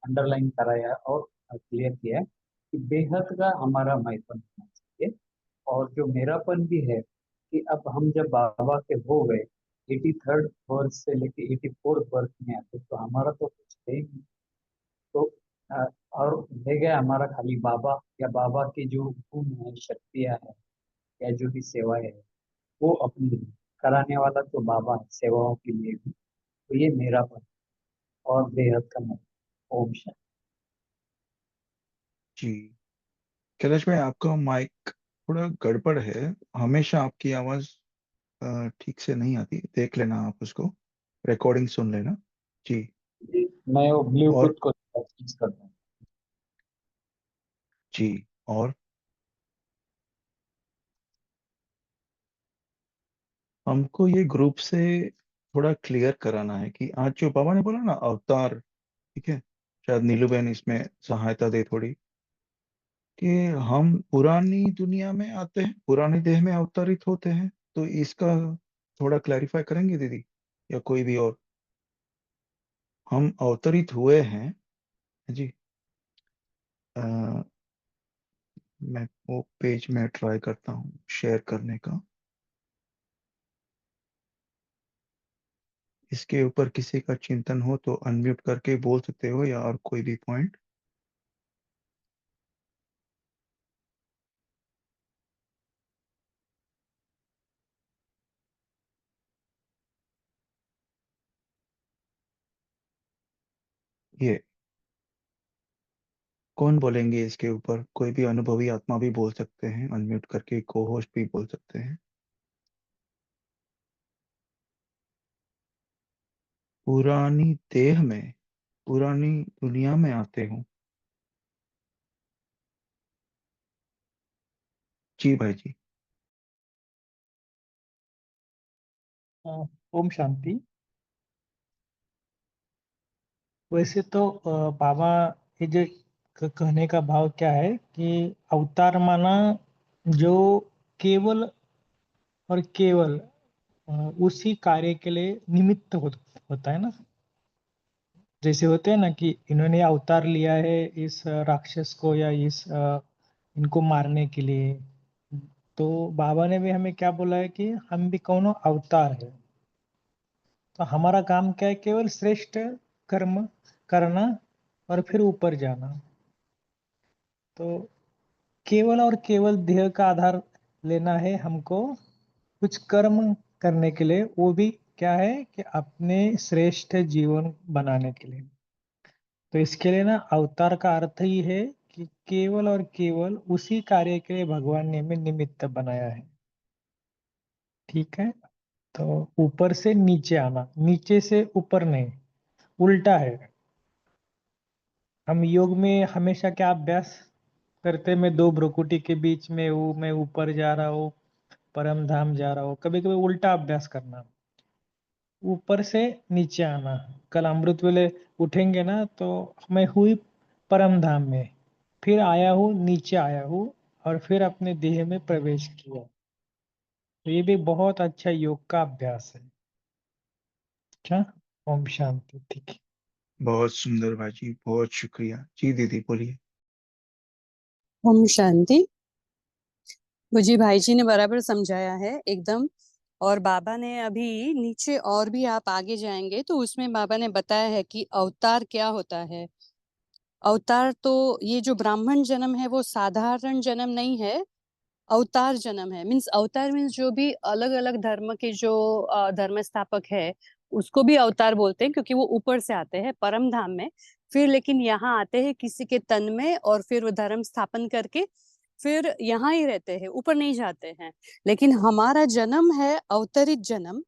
अंडरलाइन कराया और क्लियर किया कि बेहद का हमारा मैंपन होना चाहिए। और जो मेरापन भी है कि अब हम जब बाबा के हो गए 83rd बर्थ से लेके 84th बर्थ में आते तो हमारा तो कुछ है ही नहीं। तो अ, और रह गया हमारा खाली बाबा या बाबा के जो गुण है, शक्तियां है या जो भी सेवाएं है वो अपनी कराने वाला तो बाबा है सेवाओं के लिए भी। तो ये मेरापन और बेहद का मैं। ओम शांति। जी कैलाश भाई, आपका माइक थोड़ा गड़बड़ है, हमेशा आपकी आवाज ठीक से नहीं आती, देख लेना आप उसको, रिकॉर्डिंग सुन लेना। जी। मैं वो ब्लूटूथ और को चीज करता हूँ। जी। और हमको ये ग्रुप से थोड़ा क्लियर कराना है कि आज जो बाबा ने बोला ना अवतार, ठीक है, शायद नीलू बहन इसमें सहायता दे थोड़ी, कि हम पुरानी दुनिया में आते हैं, पुराने देह में अवतरित होते हैं, तो इसका थोड़ा क्लैरिफाई करेंगे दीदी या कोई भी और। हम अवतरित हुए हैं जी। अ, मैं वो पेज में ट्राई करता हूँ शेयर करने का, इसके ऊपर किसी का चिंतन हो तो अनम्यूट करके बोल सकते हो, या और कोई भी पॉइंट। ये कौन बोलेंगे इसके ऊपर, कोई भी अनुभवी आत्मा भी बोल सकते हैं, अनम्यूट करके को होस्ट भी बोल सकते हैं। पुरानी देह में, पुरानी दुनिया में आते हो। जी भाई जी। ओम शांति। वैसे तो बाबा ये जो कहने का भाव क्या है कि अवतार माना जो केवल और केवल उसी कार्य के लिए निमित्त होता है ना। जैसे होते हैं ना कि इन्होंने अवतार लिया है इस राक्षस को या इस इनको मारने के लिए। तो बाबा ने भी हमें क्या बोला है कि हम भी कौन अवतार है। तो हमारा काम क्या है, केवल श्रेष्ठ कर्म करना और फिर ऊपर जाना। तो केवल और केवल देह का आधार लेना है हमको कुछ कर्म करने के लिए, वो भी क्या है कि अपने श्रेष्ठ जीवन बनाने के लिए। तो इसके लिए ना अवतार का अर्थ ही है कि केवल और केवल उसी कार्य के लिए भगवान ने हमें निमित्त बनाया है। ठीक है। तो ऊपर से नीचे आना, नीचे से ऊपर नहीं, उल्टा है। हम योग में हमेशा क्या अभ्यास करते मैं 2 भ्रुकुटी के बीच में हूँ, मैं ऊपर जा रहा हूँ, परम धाम जा रहा हूँ। कभी कभी उल्टा अभ्यास करना, ऊपर से नीचे आना। कल अमृत वेले उठेंगे ना तो मैं हुई परम धाम में, फिर आया हूँ, नीचे आया हूँ और फिर अपने देह में प्रवेश किया। तो ये भी बहुत अच्छा योग का अभ्यास है। अच्छा, ओम शांति। ठीक है। बहुत सुंदर भाई, बहुत शुक्रिया जी। दीदी बोलिए। ओम शांति। मुझे भाई जी ने बराबर समझाया है एकदम। और बाबा ने अभी नीचे और भी आप आगे जाएंगे तो उसमें बाबा ने बताया है कि अवतार क्या होता है। अवतार तो ये जो ब्राह्मण जन्म है वो साधारण जन्म नहीं है, अवतार जन्म है। मीन्स अवतार मीन्स जो भी अलग अलग धर्म के जो धर्म स्थापक है उसको भी अवतार बोलते हैं, क्योंकि वो ऊपर से आते हैं परम धाम में, फिर लेकिन यहाँ आते हैं किसी के तन में और फिर वो धर्म स्थापन करके फिर यहाँ ही रहते हैं, ऊपर नहीं जाते हैं। लेकिन हमारा जन्म है अवतरित जन्म।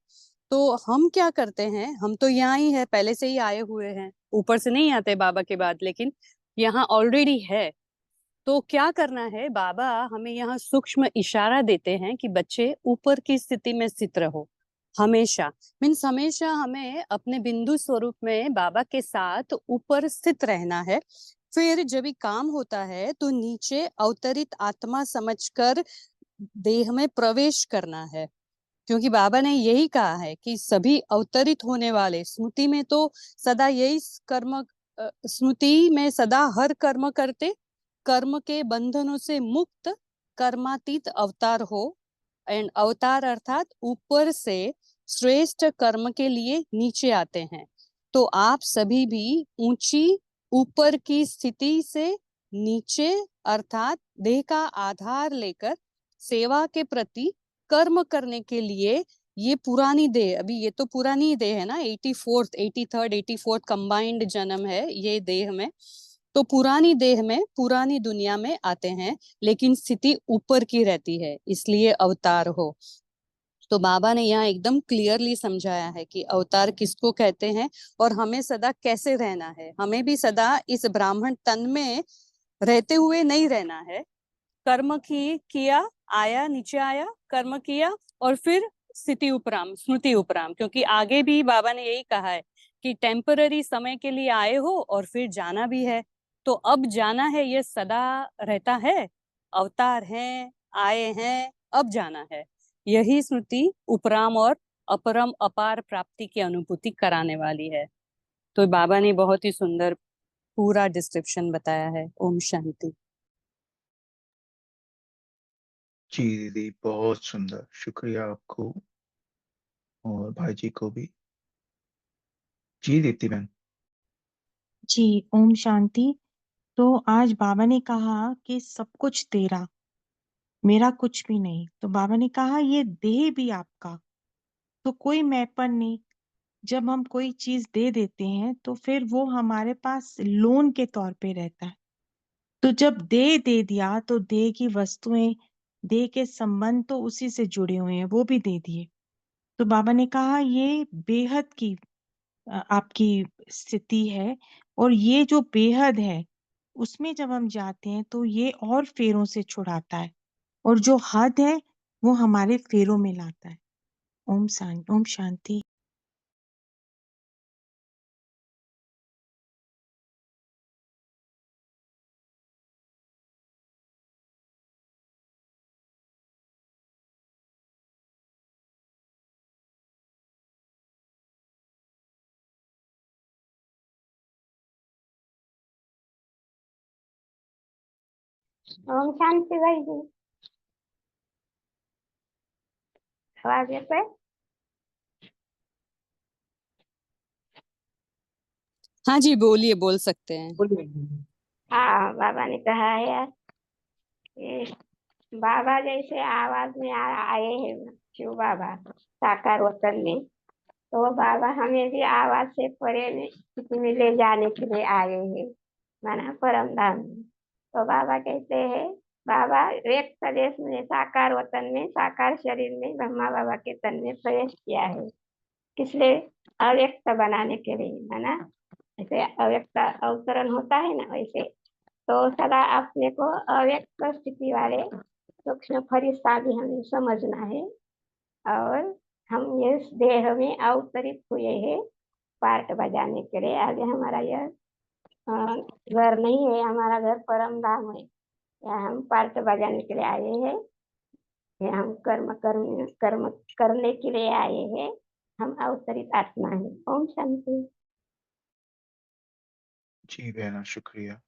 तो हम क्या करते हैं, हम तो यहाँ ही है, पहले से ही आए हुए हैं, ऊपर से नहीं आते बाबा के बाद, लेकिन यहाँ ऑलरेडी है। तो क्या करना है, बाबा हमें यहाँ सूक्ष्म इशारा देते हैं कि बच्चे ऊपर की स्थिति में स्थित रहो हमेशा। मीन्स हमेशा हमें अपने बिंदु स्वरूप में बाबा के साथ ऊपर स्थित रहना है। फिर जब भी काम होता है तो नीचे अवतरित आत्मा समझकर देह में प्रवेश करना है, क्योंकि बाबा ने यही कहा है कि सभी अवतरित होने वाले स्मृति में तो सदा यही कर्म, स्मृति में सदा हर कर्म करते, कर्म के बंधनों से मुक्त कर्मातीत अवतार हो। एंड अवतार अर्थात ऊपर से श्रेष्ठ कर्म के लिए नीचे आते हैं। तो आप सभी भी ऊंची ऊपर की स्थिति से नीचे अर्थात देह का आधार लेकर सेवा के प्रति कर्म करने के लिए, ये पुरानी देह, अभी ये तो पुरानी देह है ना, 84th 83rd 84th कंबाइंड जन्म है ये देह में, तो पुरानी देह में पुरानी दुनिया में आते हैं, लेकिन स्थिति ऊपर की रहती है, इसलिए अवतार हो। तो बाबा ने यहाँ एकदम क्लियरली समझाया है कि अवतार किसको कहते हैं और हमें सदा कैसे रहना है। हमें भी सदा इस ब्राह्मण तन में रहते हुए नहीं रहना है। कर्म किया, आया, नीचे आया, कर्म किया और फिर स्थिति उपराम, स्मृति उपराम, क्योंकि आगे भी बाबा ने यही कहा है कि टेम्पररी समय के लिए आए हो और फिर जाना भी है। तो अब जाना है, ये सदा रहता है, अवतार है, आए हैं, अब जाना है। यही स्मृति उपराम और अपरम अपार प्राप्ति की अनुभूति कराने वाली है। तो बाबा ने बहुत ही सुंदर पूरा डिस्क्रिप्शन बताया है। ओम शांति। जी दीदी, बहुत सुंदर, शुक्रिया आपको और भाई जी को भी। जी दीप्ति बहन। जी ओम शांति। तो आज बाबा ने कहा कि सब कुछ तेरा, मेरा कुछ भी नहीं। तो बाबा ने कहा ये देह भी आपका, तो कोई मैपन नहीं। जब हम कोई चीज दे देते हैं तो फिर वो हमारे पास लोन के तौर पे रहता है। तो जब दे दिया तो देह की वस्तुएं, देह के संबंध तो उसी से जुड़े हुए हैं, वो भी दे दिए। तो बाबा ने कहा ये बेहद की आपकी स्थिति है, और ये जो बेहद है उसमें जब हम जाते हैं तो ये और फेरों से छुड़ाता है, और जो हद है वो हमारे फेरों में लाता है। ओम शांति। ओम शांति भाई जी, आवाज है? हाँ जी, बोलिए, बोल सकते हैं। हाँ, बाबा ने कहा है यार कि बाबा जैसे आवाज में आए हैं शिव बाबा साकार वतन में, तो बाबा हमें भी आवाज से परे में स्थिति में ले जाने के लिए आए हैं, माना परम धाम में। तो बाबा कहते हैं, बाबा एक प्रदेश में साकार वतन में साकार शरीर में ब्रह्मा बाबा के तन में प्रवेश किया है, किसलिए? अव्यक्त बनाने के लिए, है ना। ऐसे अव्यक्त अवतरण होता है ना, वैसे तो सदा अपने को अव्यक्त स्थिति वाले सूक्ष्म फरिश्ता भी हमें समझना है। और हम इस देह में अवतरित हुए हैं पार्ट बजाने के लिए। आगे हमारा यह घर नहीं है, हमारा घर परम धाम है। यहाँ हम पार्ट बजाने के लिए आए हैं, ये हम कर्म करने के लिए आए हैं। हम अवतरित आत्मा है। ओम शांति। जी बहना, शुक्रिया।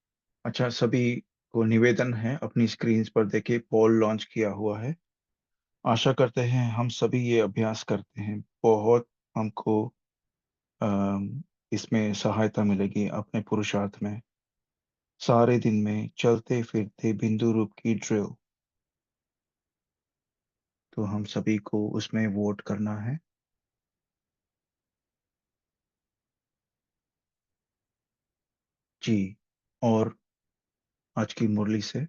अच्छा, सभी को निवेदन है, अपनी स्क्रीन्स पर देखिए पोल लॉन्च किया हुआ है। आशा करते हैं हम सभी ये अभ्यास करते हैं, बहुत हमको इसमें सहायता मिलेगी अपने पुरुषार्थ में। सारे दिन में चलते फिरते बिंदु रूप की ड्रिल, तो हम सभी को उसमें वोट करना है। जी, और आज की मुरली से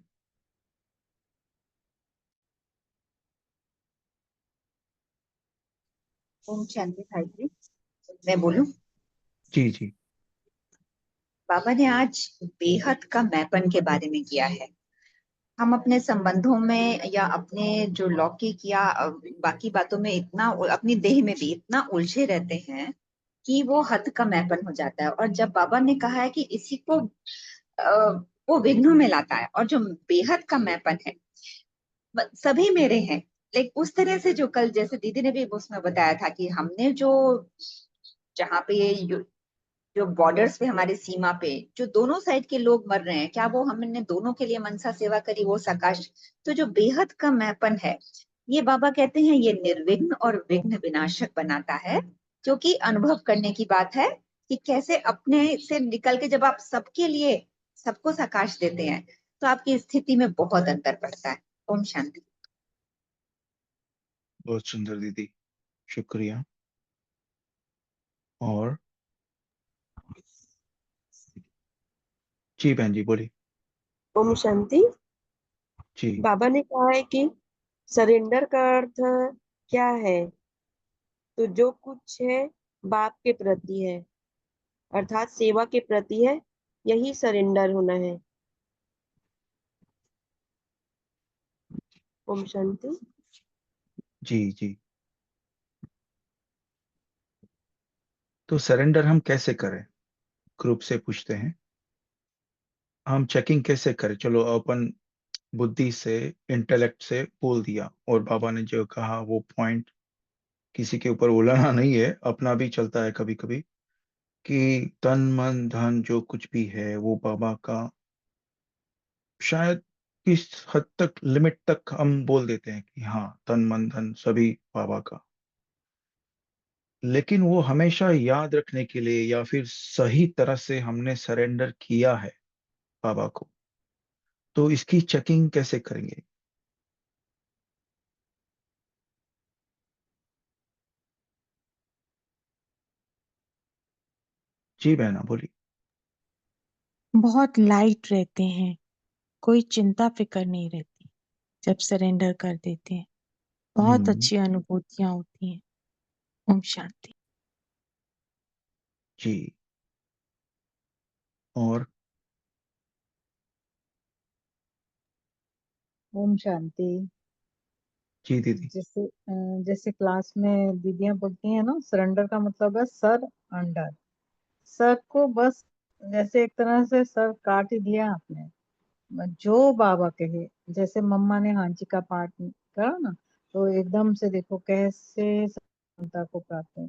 ओम शांति भाई जी, मैं बोलूं? जी जी। बाबा ने आज बेहद का मैपन के बारे में किया है। हम अपने संबंधों में या अपने जो लौकिक या बाकी बातों में इतना, अपनी देह में भी इतना उलझे रहते हैं कि वो हद का मैपन हो जाता है। और जब बाबा ने कहा है कि इसी को वो विघ्नों में लाता है, और जो बेहद का मैपन है सभी मेरे हैं। लाइक उस तरह से जो कल जैसे दीदी ने भी उसमें बताया था कि हमने जो जहाँ पे जो बॉर्डर्स पे हमारे सीमा पे जो दोनों साइड के लोग मर रहे हैं, क्या वो हमने दोनों के लिए मनसा सेवा करी? वो सकाश। तो जो बेहद का मैपन है, ये बाबा कहते हैं ये निर्विघ्न और विघ्न विनाशक बनाता है। जो कि अनुभव करने की बात है कि कैसे अपने से निकल के जब आप सबके लिए सबको सकाश देते हैं तो आपकी स्थिति में बहुत अंतर पड़ता है। ओम शांति। बहुत सुंदर दीदी, शुक्रिया। और जी बहन जी बोलिए। ओम शांति। जी बाबा ने कहा है कि सरेंडर का अर्थ क्या है? तो जो कुछ है बाप के प्रति है, अर्थात सेवा के प्रति है, यही सरेंडर होना है। ओम शांति। जी जी। तो सरेंडर हम कैसे करें? ग्रुप से पूछते हैं, हम चेकिंग कैसे करें? चलो अपन बुद्धि से, इंटेलेक्ट से बोल दिया, और बाबा ने जो कहा वो पॉइंट किसी के ऊपर उलाना नहीं है, अपना भी चलता है कभी कभी, कि तन मन धन जो कुछ भी है वो बाबा का। शायद किस हद तक, लिमिट तक हम बोल देते हैं कि हाँ तन मन धन सभी बाबा का, लेकिन वो हमेशा याद रखने के लिए या फिर सही तरह से हमने सरेंडर किया है बाबा को, तो इसकी चेकिंग कैसे करेंगे? जी बहना बोली। बहुत लाइट रहते हैं, कोई चिंता फिक्र नहीं रहती जब सरेंडर कर देते हैं। बहुत हम्म। अच्छी अनुभूतियां होती हैं। ओम शांति। जी। और ओम शांति। जी दीदी। जैसे क्लास में दीदियां बोलती हैं ना, सरेंडर का मतलब है सर अंडर। सर को बस जैसे एक तरह से सर काट ही दिया आपने। जो बाबा कहे, जैसे मम्मा ने हांची का पाठ करा ना, तो एकदम से देखो कैसे क्षमता को प्राप्त है।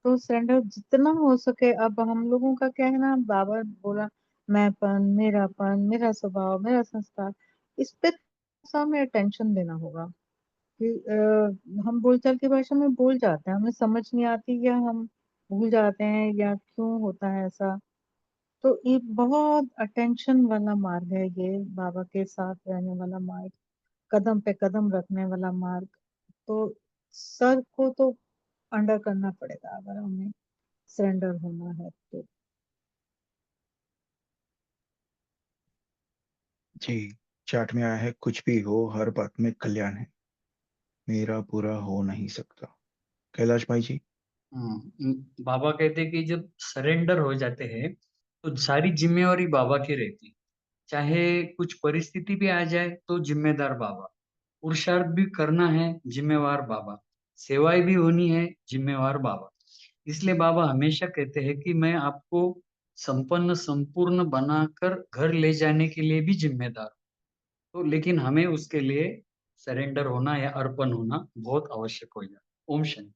तो सरेंडर जितना हो सके। अब हम लोगों का क्या है ना, बाबा बोला मैंपन, मेरापन, मेरा स्वभाव, मेरा संस्कार, इस पे हमें अटेंशन देना होगा। कि हम बोलचाल की भाषा में बोल जाते हैं, हमें समझ नहीं आती, या हम भूल जाते हैं, या क्यों होता है ऐसा। तो ये बहुत अटेंशन वाला मार्ग है, ये बाबा के साथ रहने वाला मार्ग, कदम पे कदम रखने वाला मार्ग। तो सर को तो अंडर करना पड़ेगा अगर हमें सरेंडर होना है तो। जी, चार्ट में आया है, कुछ भी हो हर बात में कल्याण है, मेरा पूरा हो नहीं सकता। कैलाश भाई जी। बाबा कहते हैं कि जब सरेंडर हो जाते हैं तो सारी जिम्मेवारी बाबा की रहती है। चाहे कुछ परिस्थिति भी आ जाए तो जिम्मेदार बाबा, पुरुषार्थ भी करना है जिम्मेवार बाबा, सेवाएं भी होनी है जिम्मेवार बाबा। इसलिए बाबा हमेशा कहते हैं कि मैं आपको संपन्न संपूर्ण बनाकर घर ले जाने के लिए भी जिम्मेदार हूँ। तो लेकिन हमें उसके लिए सरेंडर होना या अर्पण होना बहुत आवश्यक हो जाता है। ओम शांति।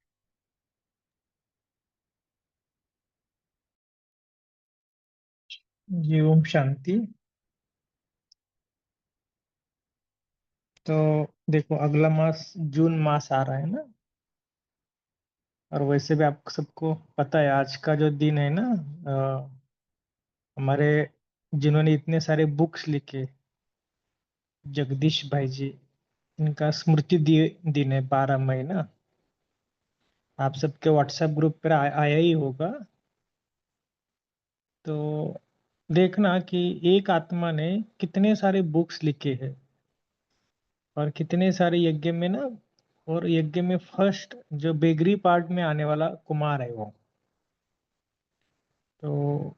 जी ओम शांति। तो देखो अगला मास जून मास आ रहा है ना, और वैसे भी आप सबको पता है आज का जो दिन है ना, हमारे जिन्होंने इतने सारे बुक्स लिखे, जगदीश भाई जी, इनका स्मृति दिन है 12 मई ना। आप सबके व्हाट्सएप ग्रुप पर आया ही होगा। तो देखना कि एक आत्मा ने कितने सारे बुक्स लिखे हैं और कितने सारे यज्ञ में ना, और यज्ञ में फर्स्ट जो बेगरी पार्ट में आने वाला कुमार है वो, तो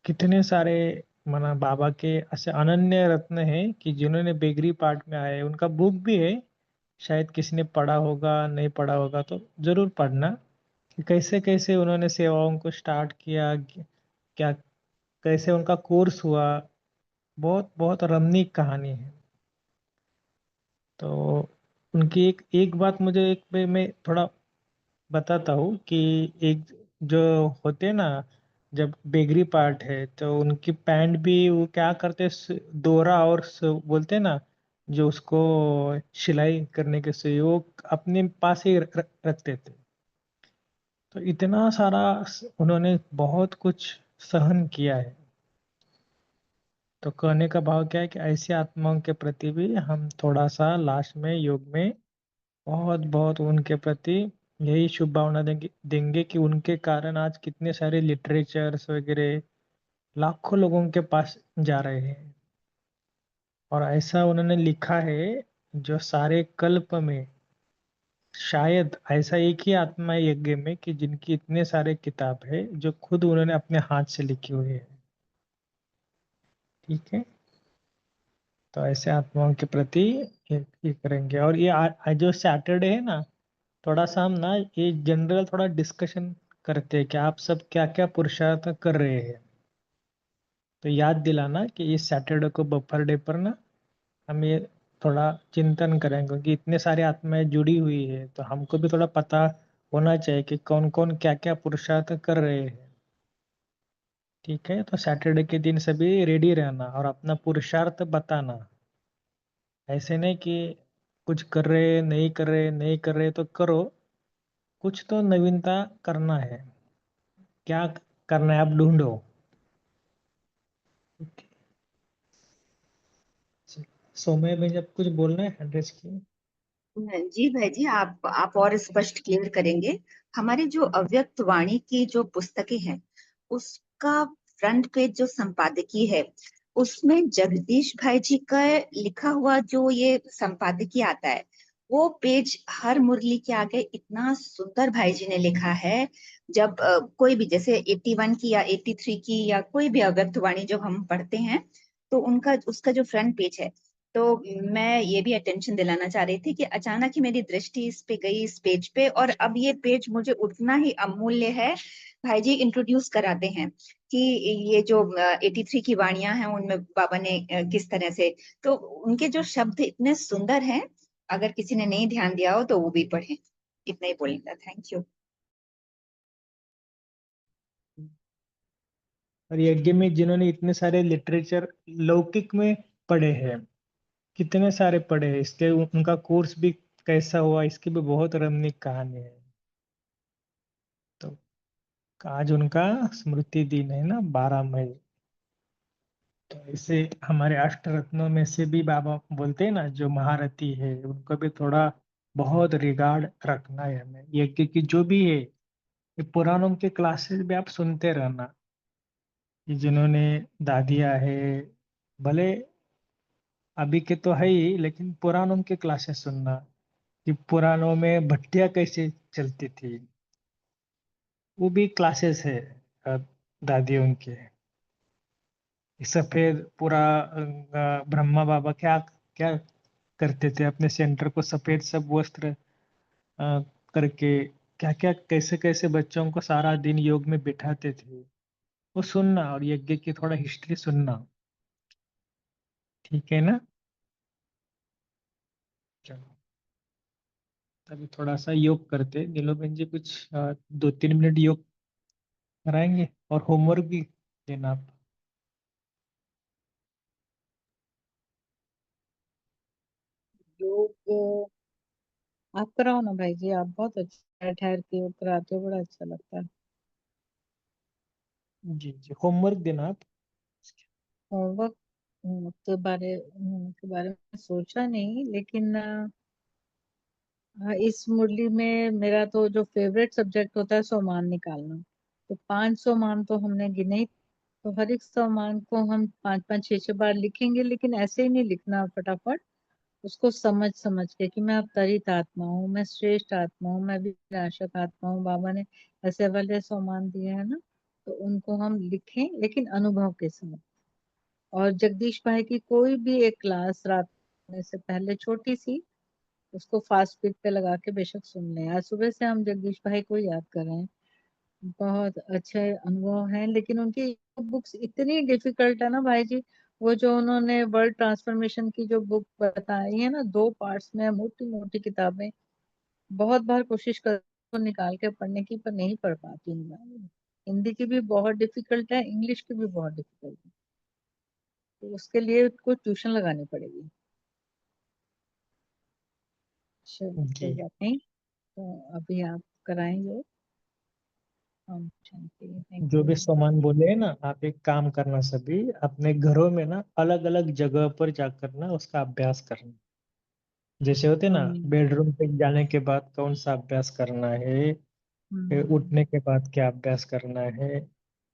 कितने सारे माना बाबा के ऐसे अनन्य रत्न है कि जिन्होंने बेगरी पार्ट में आए, उनका बुक भी है, शायद किसी ने पढ़ा होगा, नहीं पढ़ा होगा तो जरूर पढ़ना कि कैसे कैसे उन्होंने सेवाओं को स्टार्ट किया, क्या कैसे उनका कोर्स हुआ। बहुत बहुत रमणीक कहानी है। तो उनकी एक एक बात मुझे एक पे मैं थोड़ा बताता हूँ कि एक जो होते हैं ना, जब बेगरी पार्ट है तो उनकी पैंट भी वो क्या करते हैं, दोरा और बोलते हैं ना, जो उसको सिलाई करने के सुई वो अपने पास ही रखते थे। तो इतना सारा उन्होंने बहुत कुछ सहन किया है। तो कहने का भाव क्या है कि ऐसी आत्माओं के प्रति भी हम थोड़ा सा लास्ट में योग में बहुत बहुत उनके प्रति यही शुभ भावना देंगे कि उनके कारण आज कितने सारे लिटरेचर्स वगैरह लाखों लोगों के पास जा रहे हैं। और ऐसा उन्होंने लिखा है जो सारे कल्प में शायद ऐसा एक ही आत्मा है यज्ञ में कि जिनकी इतने सारे किताब है जो खुद उन्होंने अपने हाथ से लिखी हुई है। ठीक है, तो ऐसे आत्माओं के प्रति ये करेंगे। और ये जो सैटरडे है ना, थोड़ा सा हम ना ये जनरल थोड़ा डिस्कशन करते हैं कि आप सब क्या क्या पुरुषार्थ कर रहे हैं। तो याद दिलाना कि इस सैटरडे को बफर डे पर ना हम ये थोड़ा चिंतन करेंगे, क्योंकि इतने सारे आत्माएं जुड़ी हुई है तो हमको भी थोड़ा पता होना चाहिए कि कौन कौन क्या क्या पुरुषार्थ कर रहे हैं। ठीक है, तो सैटरडे के दिन सभी रेडी रहना और अपना पुरुषार्थ बताना। ऐसे नहीं कि कुछ कर रहे नहीं कर रहे, नहीं कर रहे तो करो, कुछ तो नवीनता करना है। क्या करना है आप ढूंढो। सोमय में जब कुछ बोलना है एड्रेस की। जी भाई जी, आप और स्पष्ट क्लियर करेंगे। हमारे जो अव्यक्त वाणी की जो पुस्तकें हैं उसका फ्रंट पेज जो संपादकीय है उसमें जगदीश भाई जी का लिखा हुआ जो ये संपादकीय आता है वो पेज हर मुरली के आगे इतना सुंदर भाई जी ने लिखा है। जब कोई भी जैसे 81 की या 83 की या कोई भी अव्यक्त वाणी जब हम पढ़ते हैं तो उनका उसका जो फ्रंट पेज है, तो मैं ये भी अटेंशन दिलाना चाह रही थी कि अचानक ही मेरी दृष्टि इस पे गई, इस पेज पे, और अब ये पेज मुझे उतना ही अमूल्य है। भाई जी इंट्रोड्यूस कराते हैं कि ये जो 83 की वाणियां हैं उनमें बाबा ने किस तरह से, तो उनके जो शब्द इतने सुंदर हैं, अगर किसी ने नहीं ध्यान दिया हो तो वो भी पढ़े। इतना ही बोलूंगा, थैंक यू। और यज्ञ में जिन्होंने इतने सारे लिटरेचर लौकिक में पढ़े हैं, कितने सारे पढ़े हैं, इसके उनका कोर्स भी कैसा हुआ, इसकी भी बहुत रमणीक कहानी है। तो आज उनका स्मृति दिन है ना, 12 मई। तो ऐसे हमारे अष्ट रत्नों में से भी बाबा बोलते हैं ना, जो महारथी है उनको भी थोड़ा बहुत रिगार्ड रखना है हमें। यज्ञ की जो भी है, ये पुराणों के क्लासेस भी आप सुनते रहना कि जिन्होंने दादिया है, भले अभी के तो है ही, लेकिन पुराणों के क्लासेस सुनना कि पुराणों में भट्टियां कैसे चलती थी, वो भी क्लासेस है दादियों के। सफेद पूरा ब्रह्मा बाबा क्या क्या करते थे, अपने सेंटर को सफेद सब वस्त्र करके क्या क्या कैसे कैसे बच्चों को सारा दिन योग में बिठाते थे, वो सुनना और यज्ञ की थोड़ा हिस्ट्री सुनना। ठीक है ना? चलो अभी थोड़ा सा योग करते, नीलोबेन जी कुछ 2-3 मिनट योग कराएंगे और होमवर्क भी देना आप। योग आप कराओ ना भाई जी, आप बहुत अच्छा है, ठहर के योग कराते हो, बड़ा अच्छा लगता है। जी जी, होमवर्क देना आप। होमवर्क के बारे में सोचा नहीं, लेकिन इस मुरली में मेरा तो जो फेवरेट सब्जेक्ट होता है सोमान निकालना, तो 5 सोमान तो हमने गिने ही। तो हर एक सोमान को हम 5-5 6-6 बार लिखेंगे, लेकिन ऐसे ही नहीं लिखना फटाफट, उसको समझ समझ के कि मैं अवतरित आत्मा हूँ, मैं श्रेष्ठ आत्मा हूँ, मैं विनाशक आत्मा हूँ। बाबा ने ऐसे वाले सोमान दिए हैं ना, तो उनको हम लिखें लेकिन अनुभव के साथ। और जगदीश भाई की कोई भी एक क्लास रात में से पहले छोटी सी, उसको फास्ट स्पीड पे लगा के बेशक सुन लें। आज सुबह से हम जगदीश भाई को याद कर रहे हैं, बहुत अच्छे अनुभव हैं, लेकिन उनकी बुक्स इतनी डिफिकल्ट है ना भाई जी। वो जो उन्होंने वर्ल्ड ट्रांसफॉर्मेशन की जो बुक बताई है ना, 2 पार्ट्स में, मोटी मोटी किताबें, बहुत बार कोशिश कर निकाल के पढ़ने की, पर नहीं पढ़ पाती हूँ मैं। हिंदी की भी बहुत डिफिकल्ट है, इंग्लिश की भी बहुत डिफिकल्ट है, तो उसके लिए कोई ट्यूशन लगानी पड़ेगी। चलो जी, कोई बात नहीं, तो अभी आप कराएंगे। हम शांति, थैंक जो भी यू। सामान बोले हैं ना, आप एक काम करना, सभी अपने घरों में ना अलग अलग जगह पर जाकर ना उसका अभ्यास करना। जैसे होते ना, हम्म बेडरूम पे जाने के बाद कौन सा अभ्यास करना है, फिर हम्म उठने के बाद क्या अभ्यास करना है,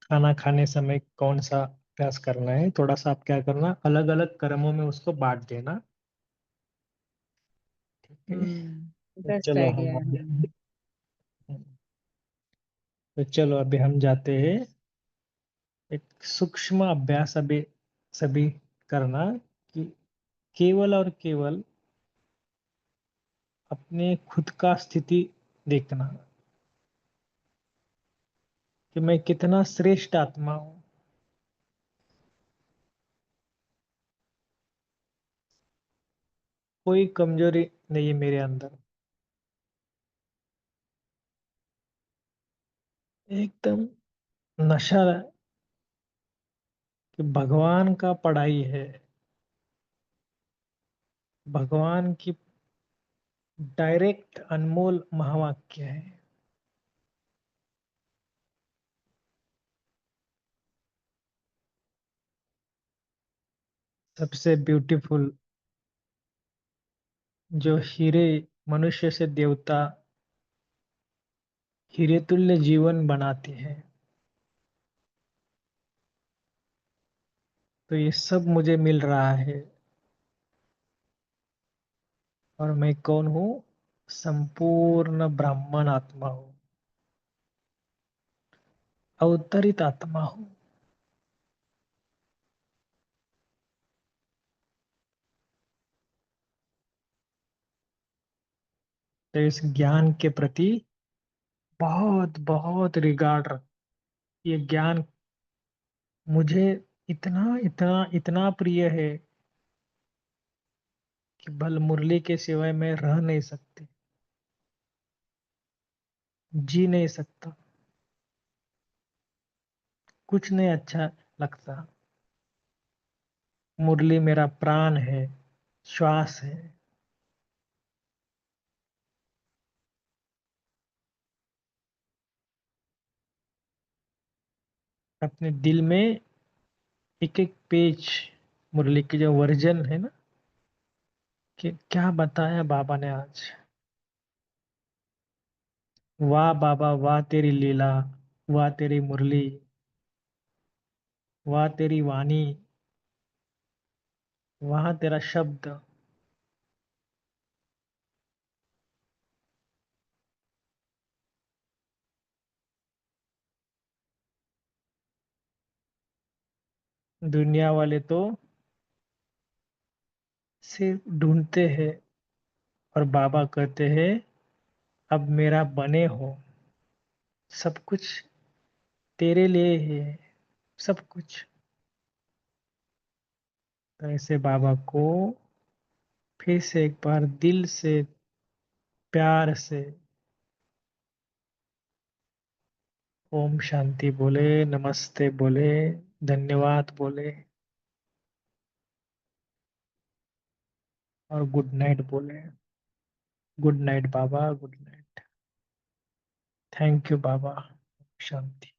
खाना खाने समय कौन सा अभ्यास करना है, थोड़ा सा आप क्या करना, अलग अलग कर्मों में उसको बांट देना। ठीक है? तो बेस्ट चलो आइडिया हम है। आगे, तो चलो अभी हम जाते हैं एक सूक्ष्म अभ्यास अभी सभी करना, कि केवल और केवल अपने खुद का स्थिति देखना कि मैं कितना श्रेष्ठ आत्मा हूं, कोई कमजोरी नहीं है मेरे अंदर, एकदम नशा कि भगवान का पढ़ाई है, भगवान की डायरेक्ट अनमोल महावाक्य है। सबसे ब्यूटीफुल, जो हीरे मनुष्य से देवता हीरे तुल्य जीवन बनाते हैं। तो ये सब मुझे मिल रहा है, और मैं कौन हूँ? संपूर्ण ब्राह्मण आत्मा हूँ, अवतरित आत्मा हूँ। तो इस ज्ञान के प्रति बहुत बहुत रिगार्ड रख। ये ज्ञान मुझे इतना इतना इतना प्रिय है कि भल मुरली के सिवाय मैं रह नहीं सकती, जी नहीं सकता, कुछ नहीं अच्छा लगता। मुरली मेरा प्राण है, श्वास है। अपने दिल में एक एक पेज मुरली की जो वर्जन है ना, कि क्या बताया बाबा ने आज। वाह बाबा, वाह तेरी लीला, वाह तेरी मुरली, वाह तेरी वाणी, वाह तेरा शब्द। दुनिया वाले तो सिर्फ ढूंढते हैं और बाबा कहते हैं अब मेरा बने हो, सब कुछ तेरे लिए है, सब कुछ। तो ऐसे बाबा को फिर से एक बार दिल से प्यार से ओम शांति बोले, नमस्ते बोले, धन्यवाद बोले और गुड नाइट बोले। Good night Baba, good night. Thank you Baba. Shanti.